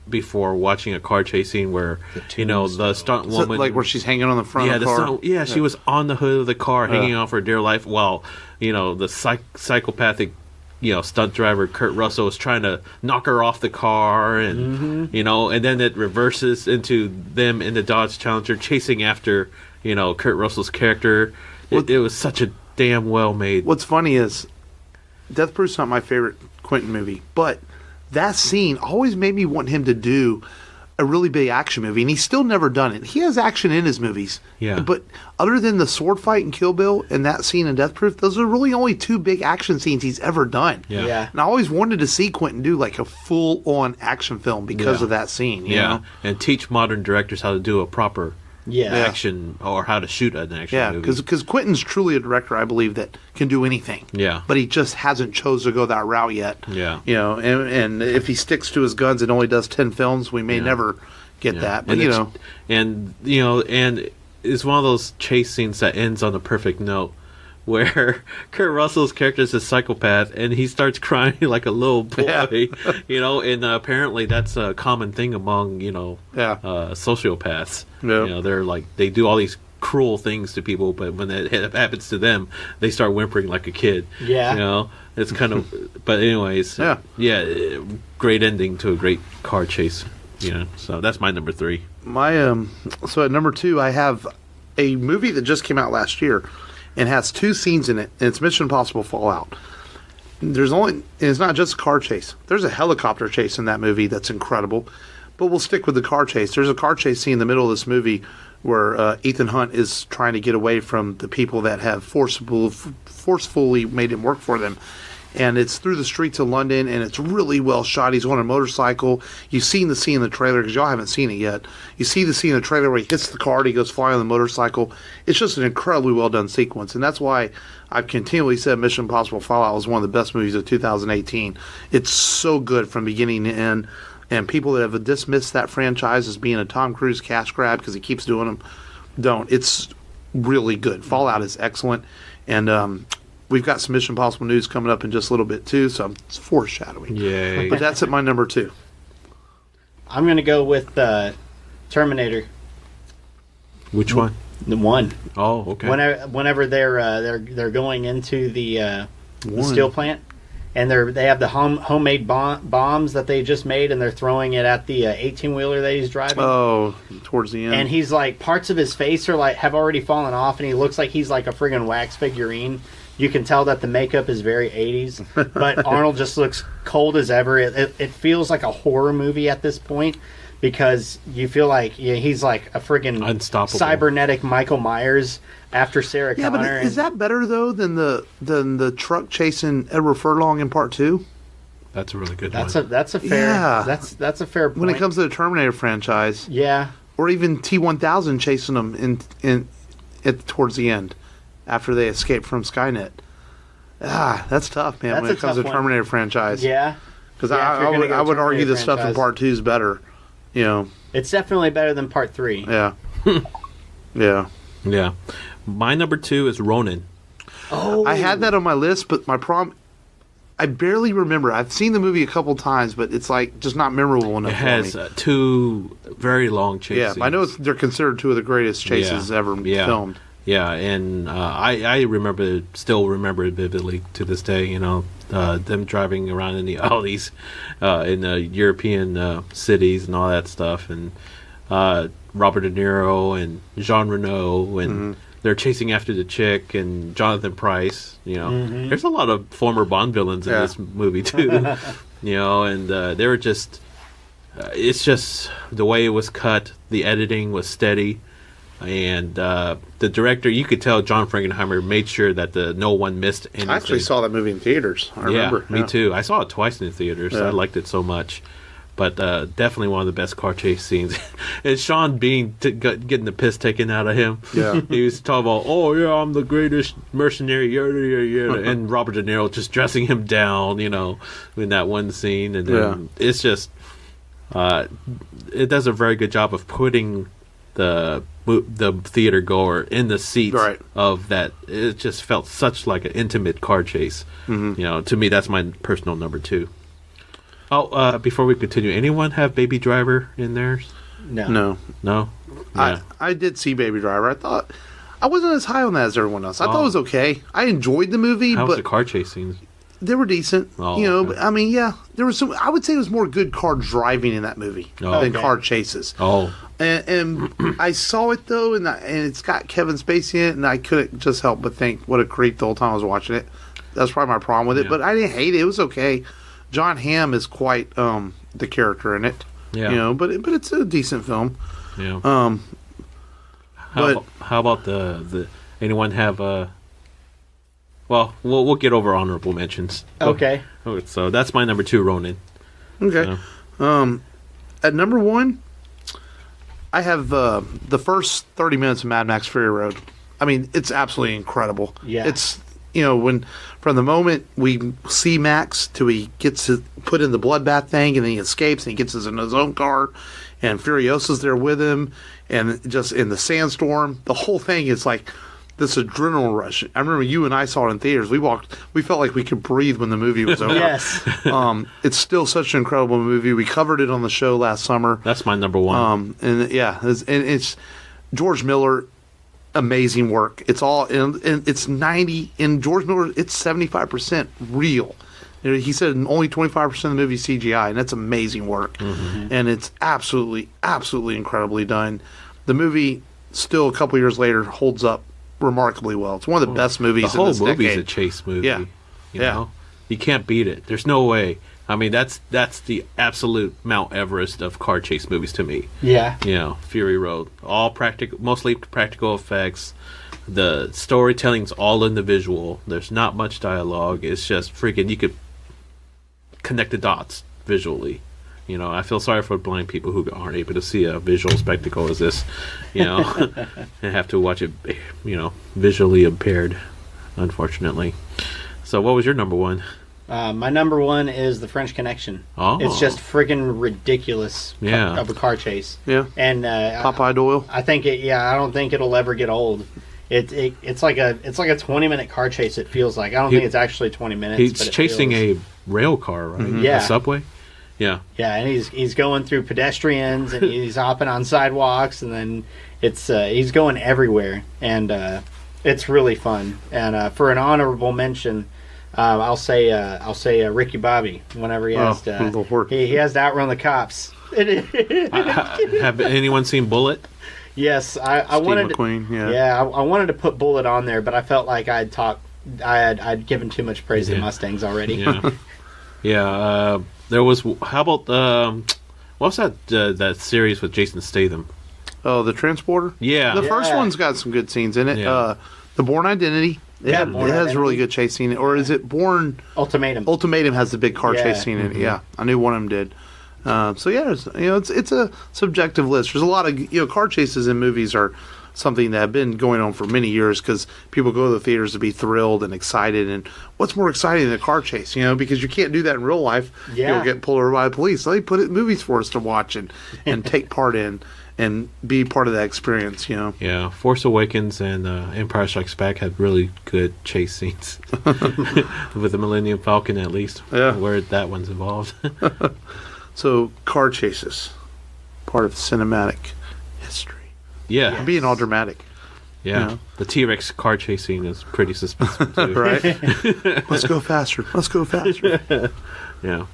A: before watching a car chase scene where the stunt woman,
C: like where she's hanging on the front of the car.
A: She was on the hood of the car, hanging on for dear life, while the psychopathic stunt driver Kurt Russell is trying to knock her off the car, and and then it reverses into them in the Dodge Challenger chasing after Kurt Russell's character. It was such a damn well made.
C: What's funny is Death Proof's not my favorite Quentin movie, but that scene always made me want him to do a really big action movie, and he's still never done it. He has action in his movies, but other than the sword fight in Kill Bill and that scene in Death Proof, those are really only 2 big action scenes he's ever done.
B: Yeah.
C: And I always wanted to see Quentin do like a full-on action film because of that scene. You know?
A: And teach modern directors how to do a proper action or how to shoot an action movie.
C: Because Quentin's truly a director, I believe, that can do anything. Yeah. But he just hasn't chose to go that route yet. Yeah. And if he sticks to his guns and only does 10 films, we may never get that. But
A: and it's one of those chase scenes that ends on a perfect note, where Kurt Russell's character is a psychopath and he starts crying like a little boy, and apparently that's a common thing among, sociopaths. Yeah. They're like, they do all these cruel things to people, but when it happens to them, they start whimpering like a kid. Yeah. It's kind of, but anyways, great ending to a great car chase. So that's my number 3.
C: So at number 2, I have a movie that just came out last year. And has 2 scenes in it, and it's Mission Impossible Fallout. It's not just a car chase. There's a helicopter chase in that movie that's incredible, but we'll stick with the car chase. There's a car chase scene in the middle of this movie where Ethan Hunt is trying to get away from the people that have forcefully made him work for them. And it's through the streets of London, and it's really well shot. He's on a motorcycle. You've seen the scene in the trailer, because y'all haven't seen it yet. You see the scene in the trailer where he hits the car and he goes flying on the motorcycle. It's just an incredibly well done sequence, and that's why I've continually said Mission Impossible Fallout was one of the best movies of 2018. It's so good from beginning to end, and people that have dismissed that franchise as being a Tom Cruise cash grab because he keeps doing them, don't. It's really good. Fallout is excellent, and we've got some Mission Impossible news coming up in just a little bit, too, so it's foreshadowing.
A: Yay.
C: But that's at my number 2.
B: I'm going to go with Terminator.
A: Which one?
B: The 1.
A: Oh, okay.
B: Whenever they're going into the steel plant, and they have the homemade bombs that they just made, and they're throwing it at the 18-wheeler that he's driving.
C: Oh, towards the end.
B: And he's like, parts of his face are like have already fallen off, and he looks like he's like a friggin' wax figurine. You can tell that the makeup is very 80s, but Arnold just looks cold as ever. It feels like a horror movie at this point, because you feel like he's like a friggin'
A: Unstoppable.
B: cybernetic Michael Myers after Sarah
C: Yeah,
B: Connor.
C: but is that better though than the truck chasing Edward Furlong in Part 2?
A: That's a really good
B: That's
A: one.
B: a fair that's a fair point.
C: When it comes to the Terminator franchise,
B: yeah.
C: or even T-1000 chasing them towards the end after they escape from Skynet. That's tough, man.
B: That's
C: when
B: a
C: it comes to
B: tough
C: the
B: one.
C: Terminator franchise,
B: Yeah.
C: because
B: Yeah, if you're gonna go
C: I would argue
B: Terminator
C: the stuff in
B: franchise.
C: Part 2 is better. You know,
B: It's definitely better than Part 3.
C: yeah, yeah.
A: Yeah. My number 2 is Ronin.
B: Oh.
C: I had that on my list, but my problem, I barely remember. I've seen the movie a couple times, but it's like just not memorable enough
A: It has
C: for me.
A: 2 very long chase
C: Yeah,
A: scenes.
C: I know they're considered 2 of the greatest chases ever filmed.
A: Yeah, and I still remember it vividly to this day. You know, them driving around in the alleys in European cities and all that stuff, and Robert De Niro and Jean Reno, and they're chasing after the chick and Jonathan Pryce. You know, there's a lot of former Bond villains in this movie too. You know, and they were just. It's just the way it was cut. The editing was steady. And the director, you could tell John Frankenheimer made sure that no one missed anything.
C: I actually saw that movie in theaters. I remember.
A: Me too. I saw it twice in the theaters.
C: Yeah.
A: I liked it so much. But definitely one of the best car chase scenes. And Sean Bean getting the piss taken out of him.
C: Yeah.
A: He was talking about, oh, yeah, I'm the greatest mercenary. And Robert De Niro just dressing him down, you know, in that one scene. And then it's just, it does a very good job of putting the theater goer in the seat of that. It just felt such like an intimate car chase. You know, to me, that's my personal number 2. Oh, before we continue, anyone have Baby Driver in theirs?
B: No.
A: No? Yeah.
C: I did see Baby Driver. I thought I wasn't as high on that as everyone else. I thought it was okay. I enjoyed the movie,
A: How was the
C: but
A: car chase scenes?
C: they were decent.
A: Oh,
C: you know,
A: okay.
C: but, I mean, yeah, there was some. I would say it was more good car driving in that movie than car chases.
A: Oh.
C: And I saw it though, and it's got Kevin Spacey in it, and I couldn't just help but think, what a creep the whole time I was watching it. That's probably my problem with it, but I didn't hate it. It was okay. John Hamm is quite the character in it.
A: Yeah.
C: You know, but it's a decent film.
A: Yeah.
C: But
A: how about the anyone have well, we'll get over honorable mentions.
B: Okay.
A: So that's my number 2, Ronin.
C: okay. At number 1, I have the first 30 minutes of Mad Max Fury Road. I mean, it's absolutely incredible.
B: Yeah.
C: It's, you know, when from the moment we see Max till he gets put in the bloodbath thing, and then he escapes and he gets in his own car, and Furiosa's there with him, and just in the sandstorm, the whole thing is like this adrenaline rush. I remember you and I saw it in theaters. We felt like we could breathe when the movie was over.
B: Yes.
C: It's still such an incredible movie. We covered it on the show last summer.
A: That's my number 1.
C: And yeah, it's George Miller, amazing work. It's all and it's 90 in George Miller. It's 75% real. You know, he said only 25% of the movie is CGI, and that's amazing work. And it's absolutely incredibly done. The movie still a couple years later holds up remarkably well. It's one of the best movies
A: the whole
C: in this
A: movie's
C: decade.
A: a chase movie.
C: Yeah.
A: You know? You can't beat it. There's no way. I mean, that's the absolute Mount Everest of car chase movies to me.
B: Yeah.
A: You know, Fury Road, mostly practical effects. The storytelling's all in the visual. There's not much dialogue. It's just freaking. You could connect the dots visually. You know, I feel sorry for blind people who aren't able to see a visual spectacle as this. You know, and have to watch it. You know, visually impaired, unfortunately. So, what was your number 1?
B: My number 1 is The French Connection.
A: Oh.
B: It's just friggin' ridiculous
A: Yeah.
B: of a car chase.
C: Yeah.
B: And
C: Popeye Doyle.
B: I think I don't think it'll ever get old. It's like a 20-minute car chase. It feels like. I don't think it's actually 20 minutes.
A: He's
B: but it
A: chasing
B: feels,
A: a rail car, right?
B: Yeah.
A: A subway. Yeah.
B: Yeah, and he's going through pedestrians and he's hopping on sidewalks, and then he's going everywhere, and it's really fun. And for an honorable mention, I'll say Ricky Bobby whenever he has he has to outrun the cops.
A: Have anyone seen Bullet?
B: Yes, I wanted
C: McQueen,
B: I wanted to put Bullet on there, but I felt like I'd given too much praise to Mustangs already.
A: Yeah. Yeah. There was. How about What's that series with Jason Statham?
C: Oh, the Transporter.
A: Yeah,
C: The first one's got some good scenes in it.
A: Yeah.
C: The Bourne Identity. It has
B: Identity.
C: really good chase scene. Or is it Bourne?
B: Ultimatum.
C: Ultimatum has the big car chase scene in it. Yeah, I knew one of them did. So yeah, it's a subjective list. There's a lot of car chases in movies are something that have been going on for many years because people go to the theaters to be thrilled and excited. And what's more exciting than a car chase? Because you can't do that in real life.
B: Yeah.
C: You'll get pulled over by the police. So they put it in movies for us to watch and take part in and be part of that experience.
A: Yeah, Force Awakens and Empire Strikes Back had really good chase scenes with the Millennium Falcon, at least.
C: Yeah.
A: Where that one's involved.
C: So car chases, part of cinematic history.
A: Yeah,
C: Being all dramatic.
A: yeah.
C: Yeah.
A: The T-Rex car chase scene is pretty suspenseful too.
C: Right? Let's go faster. Let's go faster.
A: Yeah.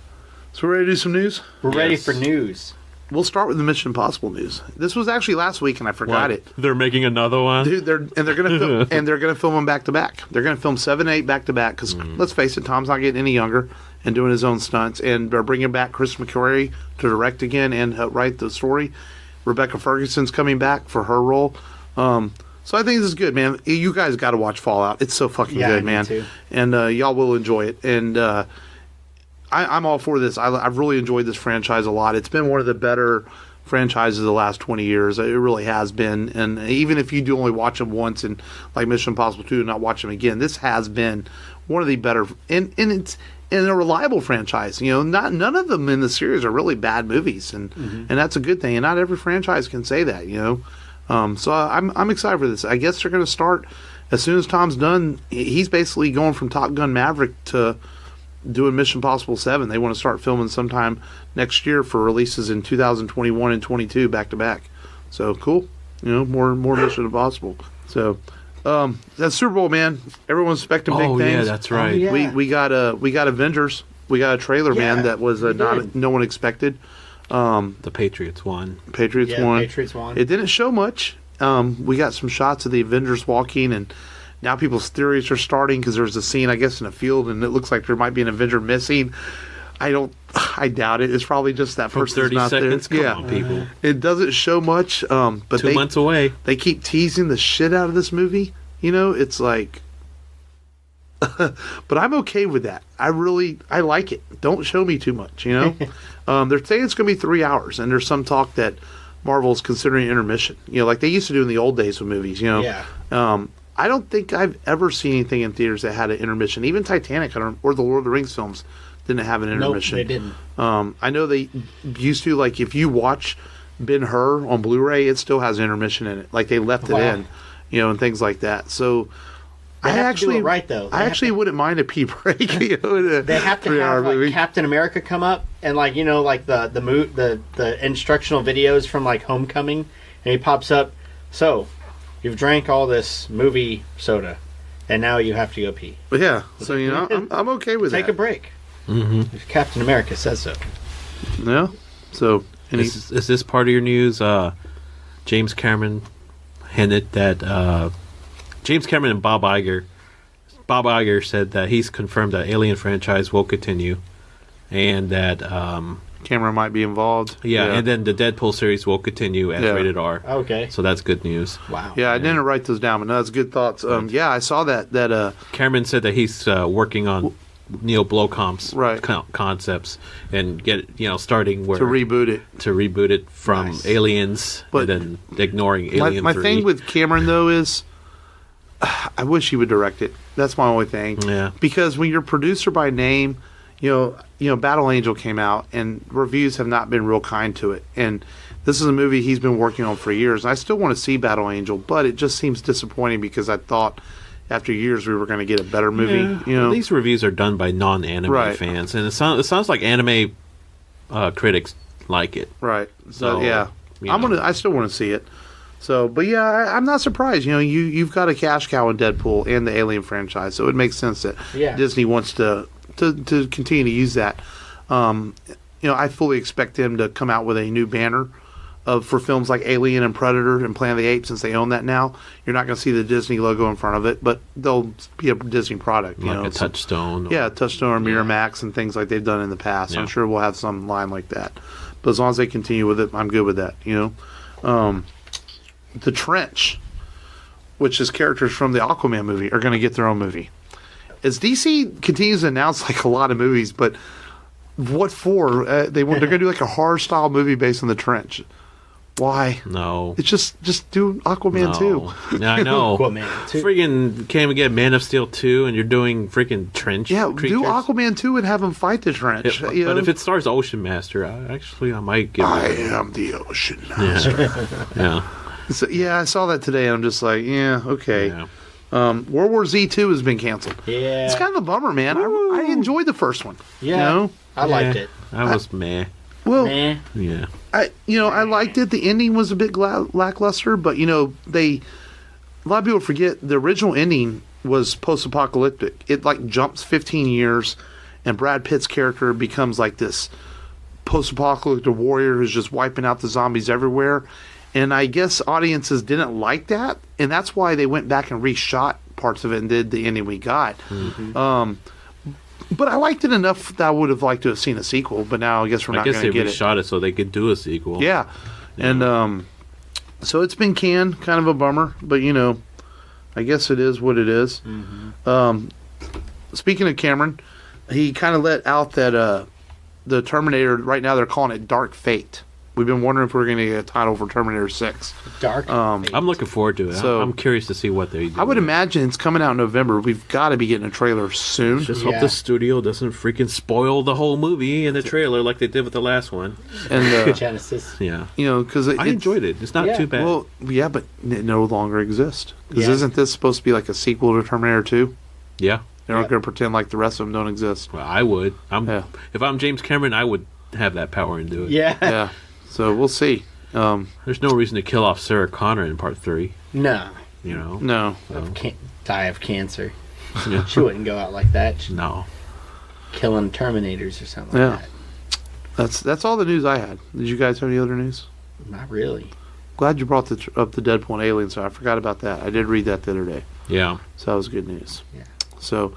C: So we're ready to do some news?
B: We're ready
A: Yes.
B: for news.
C: We'll start with the Mission Impossible news. This was actually last week, and I forgot it.
A: They're making another one.
C: Dude, they're gonna film them back to back. They're gonna film 7 and 8 back to back because let's face it, Tom's not getting any younger and doing his own stunts. And they're bringing back Chris McQuarrie to direct again and write the story. Rebecca Ferguson's coming back for her role. So I think this is good, man. You guys got to watch Fallout. It's so fucking
B: Yeah, I
C: good,
B: need
C: man.
B: to.
C: And y'all will enjoy it. And I'm all for this. I've really enjoyed this franchise a lot. It's been one of the better franchises of the last 20 years. It really has been. And even if you do only watch them once and like Mission Impossible 2 and not watch them again, this has been one of the better. And it's a reliable franchise. None of them in the series are really bad movies. And that's a good thing. And not every franchise can say that, So I'm excited for this. I guess they're going to start as soon as Tom's done. He's basically going from Top Gun Maverick to doing Mission Impossible 7. They want to start filming sometime next year for releases in 2021 and 22 back to back. So cool. More Mission Impossible. So that's Super Bowl, man. Everyone's expecting big things.
A: Yeah, that's right.
B: Oh, yeah.
C: We got Avengers. We got a trailer, man, that was no one expected.
A: The Patriots won.
C: Patriots won.
B: Patriots won.
C: It didn't show much. We got some shots of the Avengers walking, and now people's theories are starting because there's a scene, I guess, in a field, and it looks like there might be an Avenger missing. I doubt it. It's probably just that
A: From
C: person's
A: 30
C: not
A: seconds.
C: there.
A: Come on, people.
C: It doesn't show much, but
A: 2 months away.
C: they keep teasing the shit out of this movie. It's like, but I'm okay with that. I like it. Don't show me too much. They're saying it's going to be 3 hours, and there's some talk that Marvel's considering intermission. Like they used to do in the old days with movies.
B: Yeah.
C: I don't think I've ever seen anything in theaters that had an intermission. Even Titanic or the Lord of the Rings films didn't have an intermission.
B: Nope, they didn't.
C: I know they used to. Like if you watch Ben-Hur on Blu-ray, it still has an intermission in it. Like they left it in, and things like that. So
B: They have to do it right, though.
C: I actually wouldn't mind a pee break.
B: They have to have like Captain America come up and like the instructional videos from like Homecoming, and he pops up. So, you've drank all this movie soda, and now you have to go pee.
C: But yeah, so I'm okay with
B: Take
C: that.
B: a break.
A: Mm-hmm.
B: If Captain America says so.
C: Yeah. So
A: Is this part of your news? James Cameron hinted that James Cameron and Bob Iger said that he's confirmed that Alien franchise will continue, and that
C: camera might be involved.
A: and then the Deadpool series will continue as rated R.
B: Okay.
A: So that's good news.
B: Wow.
C: Yeah, I didn't write those down, but no, that's good thoughts. Yeah, I saw that.
A: Cameron said that he's working on Neil Blomkamp's concepts and starting where
C: to reboot it
A: from Aliens,
C: But
A: and then ignoring Alien
C: my
A: 3.
C: thing with Cameron though is I wish he would direct it. That's my only thing.
A: Yeah.
C: Because when you're producer by name, Battle Angel came out and reviews have not been real kind to it. And this is a movie he's been working on for years. And I still want to see Battle Angel, but it just seems disappointing because I thought after years we were going to get a better movie.
A: These reviews are done by non-anime fans, and it sounds like anime critics like it.
C: Right.
A: So
C: yeah, I still want to see it. So, but yeah, I'm not surprised. You've got a cash cow in Deadpool and the Alien franchise, so it makes sense that Disney wants to continue to use that. I fully expect them to come out with a new banner for films like Alien and Predator and Planet of the Apes, since they own that now. You're not going to see the Disney logo in front of it, but they'll be a Disney product.
A: Like a Touchstone.
C: Yeah, Touchstone or Miramax and things like they've done in the past.
A: Yeah.
C: I'm sure we'll have some line like that. But as long as they continue with it, I'm good with that, The Trench, which is characters from the Aquaman movie, are going to get their own movie. As DC continues to announce like a lot of movies, but what for? They're going to do like a horror style movie based on The Trench. Why?
A: No.
C: It's just do Aquaman 2.
A: Yeah, I know.
B: Aquaman 2.
A: Freaking came and get Man of Steel 2 and you're doing freaking Trench
C: Yeah,
A: creatures?
C: do Aquaman 2 and have him fight the Trench.
A: But if it stars Ocean Master, I might give
C: I
A: it.
C: am the Ocean Master.
A: Yeah.
C: So, yeah, I saw that today. And I'm just like, yeah, okay.
A: Yeah.
C: World War Z 2 has been canceled.
B: Yeah.
C: It's kind of a bummer, man. I enjoyed the first one.
B: Yeah. I liked it.
A: I was meh.
C: Well,
B: Meh.
A: Yeah.
C: I liked it. The ending was a bit lackluster, but a lot of people forget the original ending was post-apocalyptic. It like jumps 15 years, and Brad Pitt's character becomes like this post-apocalyptic warrior who's just wiping out the zombies everywhere. And I guess audiences didn't like that, and that's why they went back and reshot parts of it and did the ending we got.
A: Mm-hmm.
C: But I liked it enough that I would have liked to have seen a sequel, but now I guess we're not going to get it.
A: I guess they reshot it so they could do a sequel.
C: Yeah. And so it's been canned, kind of a bummer, but I guess it is what it is.
B: Mm-hmm.
C: Speaking of Cameron, he kind of let out that the Terminator, right now they're calling it Dark Fate. We've been wondering if we're going to get a title for Terminator 6.
B: Dark.
A: I'm looking forward to it.
C: So-
A: I'm curious to see what they do.
C: I would imagine it's coming out in November. We've got to be getting a trailer soon.
A: Just
B: Yeah.
A: hope the studio doesn't freaking spoil the whole movie in the trailer like they did with the last one.
C: And,
B: Genesis.
A: Yeah.
C: because
A: I enjoyed it. It's not
B: Yeah.
A: too bad.
C: Well, yeah, but it no longer exists. Because
B: Yeah.
C: isn't this supposed to be like a sequel to Terminator 2?
A: yeah.
C: They're not
B: Yeah.
C: going to pretend like the rest of them don't exist.
A: Well, I would.
C: Yeah.
A: If I'm James Cameron, I would have that power and do it.
B: Yeah.
C: Yeah. So we'll see.
A: There's no reason to kill off Sarah Connor in part 3.
B: No.
C: No.
B: Die of cancer.
A: Yeah.
B: She wouldn't go out like that. She'd
A: No.
B: killing Terminators or something
C: Yeah.
B: like that.
C: That's all the news I had. Did you guys have any other news?
B: Not really.
C: Glad you brought up the Deadpool and Alien, so I forgot about that. I did read that the other day.
A: Yeah.
C: So that was good news.
B: Yeah.
C: So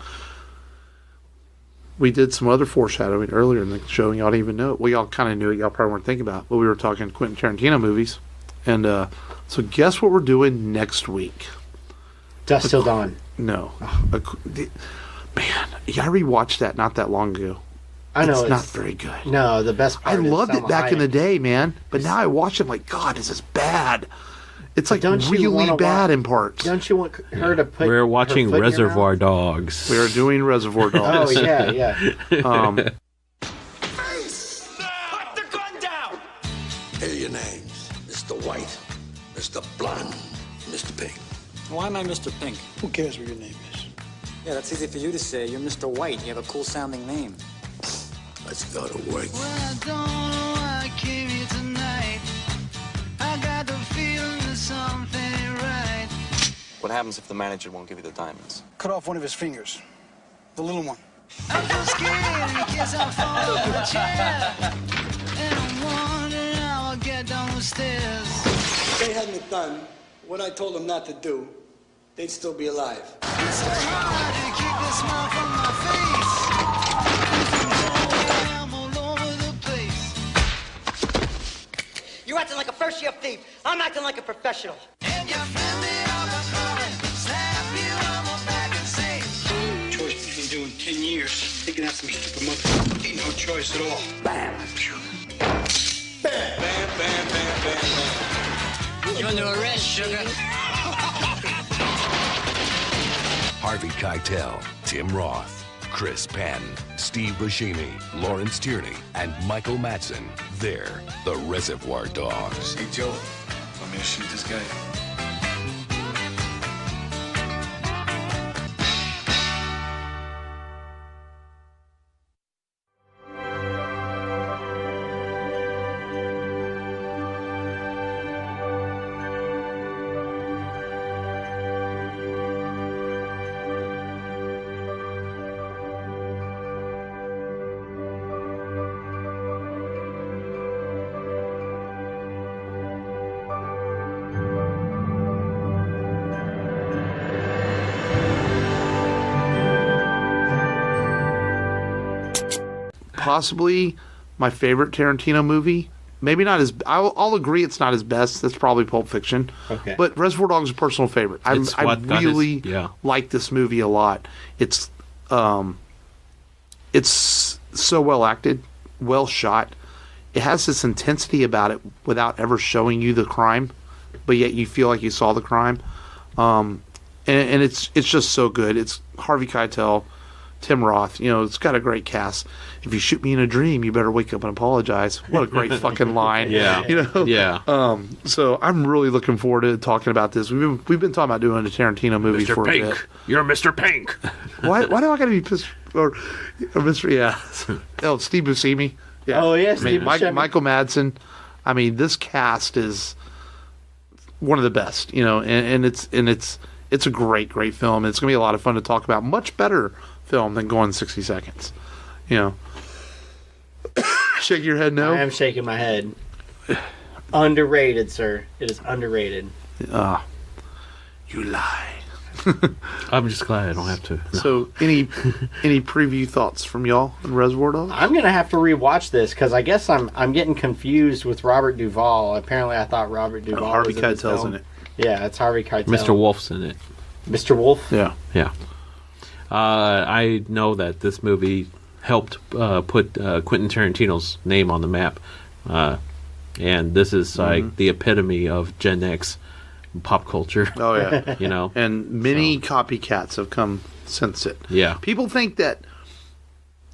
C: we did some other foreshadowing earlier in the show, and y'all didn't even know it. Well, y'all kind of knew it. Y'all probably weren't thinking about it. But we were talking Quentin Tarantino movies. And so guess what we're doing next week?
B: Dust Till Dawn.
C: No. Man, yeah, I rewatched that not that long ago.
B: I know
C: It's not very good.
B: No, the best
C: I
B: part is
C: loved it
B: Salma
C: back in the
B: Hayek.
C: day, man. But now I watch it, I'm like, God, this is bad. It's like
B: don't you
C: really
B: wanna
C: bad
B: wa-
C: in parts.
B: Don't you want her to put?
A: We're watching
B: her foot in your
A: Reservoir
B: mouth?
A: Dogs.
C: We are doing Reservoir
B: Oh
C: Dogs.
B: yeah.
D: Put the gun down!
E: Here are your names. Mr. White, Mr. Blonde, Mr. Pink.
F: Why am I Mr. Pink?
G: Who cares what your name is?
F: Yeah, that's easy for you to say. You're Mr. White. You have a cool sounding name.
E: Let's go to work.
H: Well, I don't know why I came here tonight. I got the feeling that something ain't right.
I: What happens if the manager won't give you the diamonds?
G: Cut off one of his fingers. The little one.
H: I'm so scared in case I fall off the chair. And I'm wondering how I'll get down the stairs.
G: If they hadn't done what I told them not to do, they'd still be alive.
H: It's so hard to keep the smile from my face. I'm all over the place.
J: You're acting like a first-year thief. I'm acting like a professional.
H: And your friend they all got coming. Slap you on my back and say,
G: Choice between doing 10 years. They can have some stupid mother. Ain't no choice at all.
E: Bam.
G: Bam, bam, bam, bam, bam, bam.
H: you're under arrest, sugar.
K: Harvey Keitel, Tim Roth, Chris Penn, Steve Buscemi, Lawrence Tierney, and Michael Madsen. They're the Reservoir Dogs.
D: Hey, Joe, want me to shoot this guy?
C: possibly my favorite Tarantino movie. Maybe not as... I'll agree it's not his best. That's probably Pulp Fiction.
B: Okay.
C: But Reservoir Dogs is a personal favorite. I really like this movie a lot. It's so well acted, well shot. It has this intensity about it without ever showing you the crime, but yet you feel like you saw the crime. And it's just so good. It's Harvey Keitel, Tim Roth. It's got a great cast. If you shoot me in a dream, you better wake up and apologize. What a great fucking line.
A: Yeah. Yeah.
C: So I'm really looking forward to talking about this. We've been talking about doing a Tarantino movie
A: Mr.
C: for
A: Pink.
C: a bit.
A: You're Mr. Pink.
C: Why do I got to be pissed? Or Mr. Yeah. Oh, Steve Buscemi. Yeah.
B: Oh, yeah, Steve Buscemi.
C: Michael Madsen. I mean, this cast is one of the best, and it's a great film. It's going to be a lot of fun to talk about. Much better film than Gone in 60 Seconds. Shake your head no?
B: I am shaking my head. Underrated, sir. It is underrated.
C: You lie.
A: I'm just glad I don't have to. No.
C: So, any preview thoughts from y'all on Reservoir Dogs?
B: I'm gonna have to rewatch this because I guess I'm getting confused with Robert Duvall. Apparently, I thought Robert Duvall.
C: Harvey
B: was in this
C: Keitel's
B: film.
C: in it.
B: Yeah, it's Harvey Keitel.
A: Mr. Wolf's in it.
B: Mr. Wolf.
C: Yeah.
A: Yeah. I know that this movie helped put Quentin Tarantino's name on the map, and this is like the epitome of Gen X pop culture.
C: Oh yeah. And many copycats have come since it.
A: Yeah.
C: People think that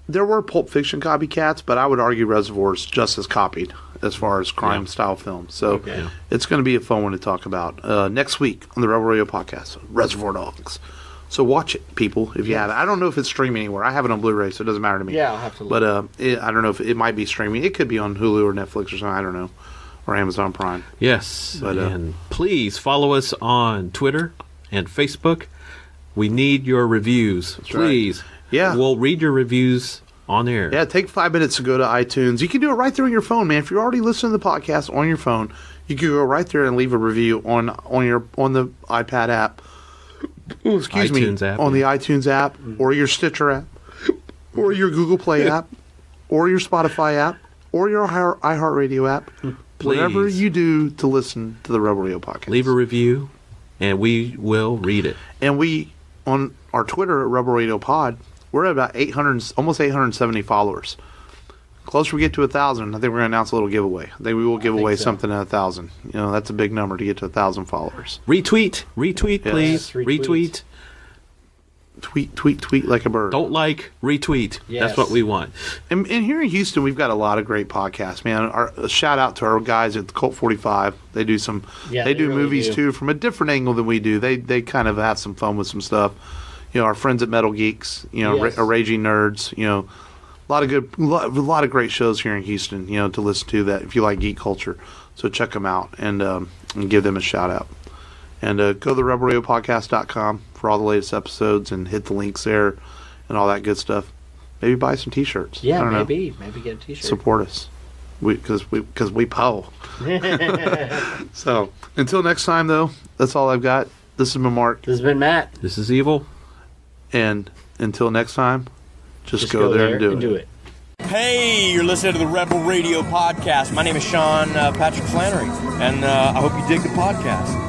C: there were Pulp Fiction copycats, but I would argue Reservoir's just as copied as far as crime style films. So it's going to be a fun one to talk about next week on the Rebel Radio podcast. Reservoir Dogs. So watch it, people, if you have it. I don't know if it's streaming anywhere. I have it on Blu-ray, so it doesn't matter to me.
B: Yeah, I'll have to look.
C: But I don't know if it might be streaming. It could be on Hulu or Netflix or something. I don't know. Or Amazon Prime.
A: Yes.
C: But,
A: and please follow us on Twitter and Facebook. We need your reviews. Please.
C: Right. Yeah.
A: We'll read your reviews on air.
C: Yeah, take 5 minutes to go to iTunes. You can do it right there on your phone, man. If you're already listening to the podcast on your phone, you can go right there and leave a review on the iPad app. Ooh, excuse
A: iTunes
C: me.
A: App,
C: on the iTunes app, or your Stitcher app, or your Google Play app, or your Spotify app, or your iHeartRadio app.
A: Please.
C: Whatever you do to listen to the Rebel Radio podcast.
A: Leave a review, and we will read it.
C: And we, on our Twitter at Rebel Radio Pod, we're at about 800, almost 870 followers. Closer we get to 1,000, I think we're going to announce a little giveaway. I think we will give away something at 1,000. That's a big number to get to 1,000 followers.
A: Retweet, please.
B: Yes,
A: retweet.
C: Tweet like a bird.
A: Don't like, retweet.
B: Yes.
A: That's what we want.
C: And here in Houston, we've got a lot of great podcasts, man. A shout out to our guys at the Cult 45. They do some. They do
B: really
C: movies
B: do.
C: too from a different angle than we do. They kind of have some fun with some stuff. Our friends at Metal Geeks.
B: Yes.
C: Raging Nerds. A lot of great shows here in Houston. To listen to that if you like geek culture. So check them out and give them a shout out. And go to the rebelradiopodcast.com for all the latest episodes and hit the links there and all that good stuff. Maybe buy some T-shirts.
B: Yeah,
C: I don't know.
B: maybe get a T-shirt.
C: Support us. Because we pow. So until next time, though, that's all I've got. This has been Mark.
B: This has been Matt.
A: This is Evil.
C: And until next time, just go there and do it.
L: Hey, you're listening to the Rebel Radio Podcast. My name is Sean Patrick Flannery, and I hope you dig the podcast.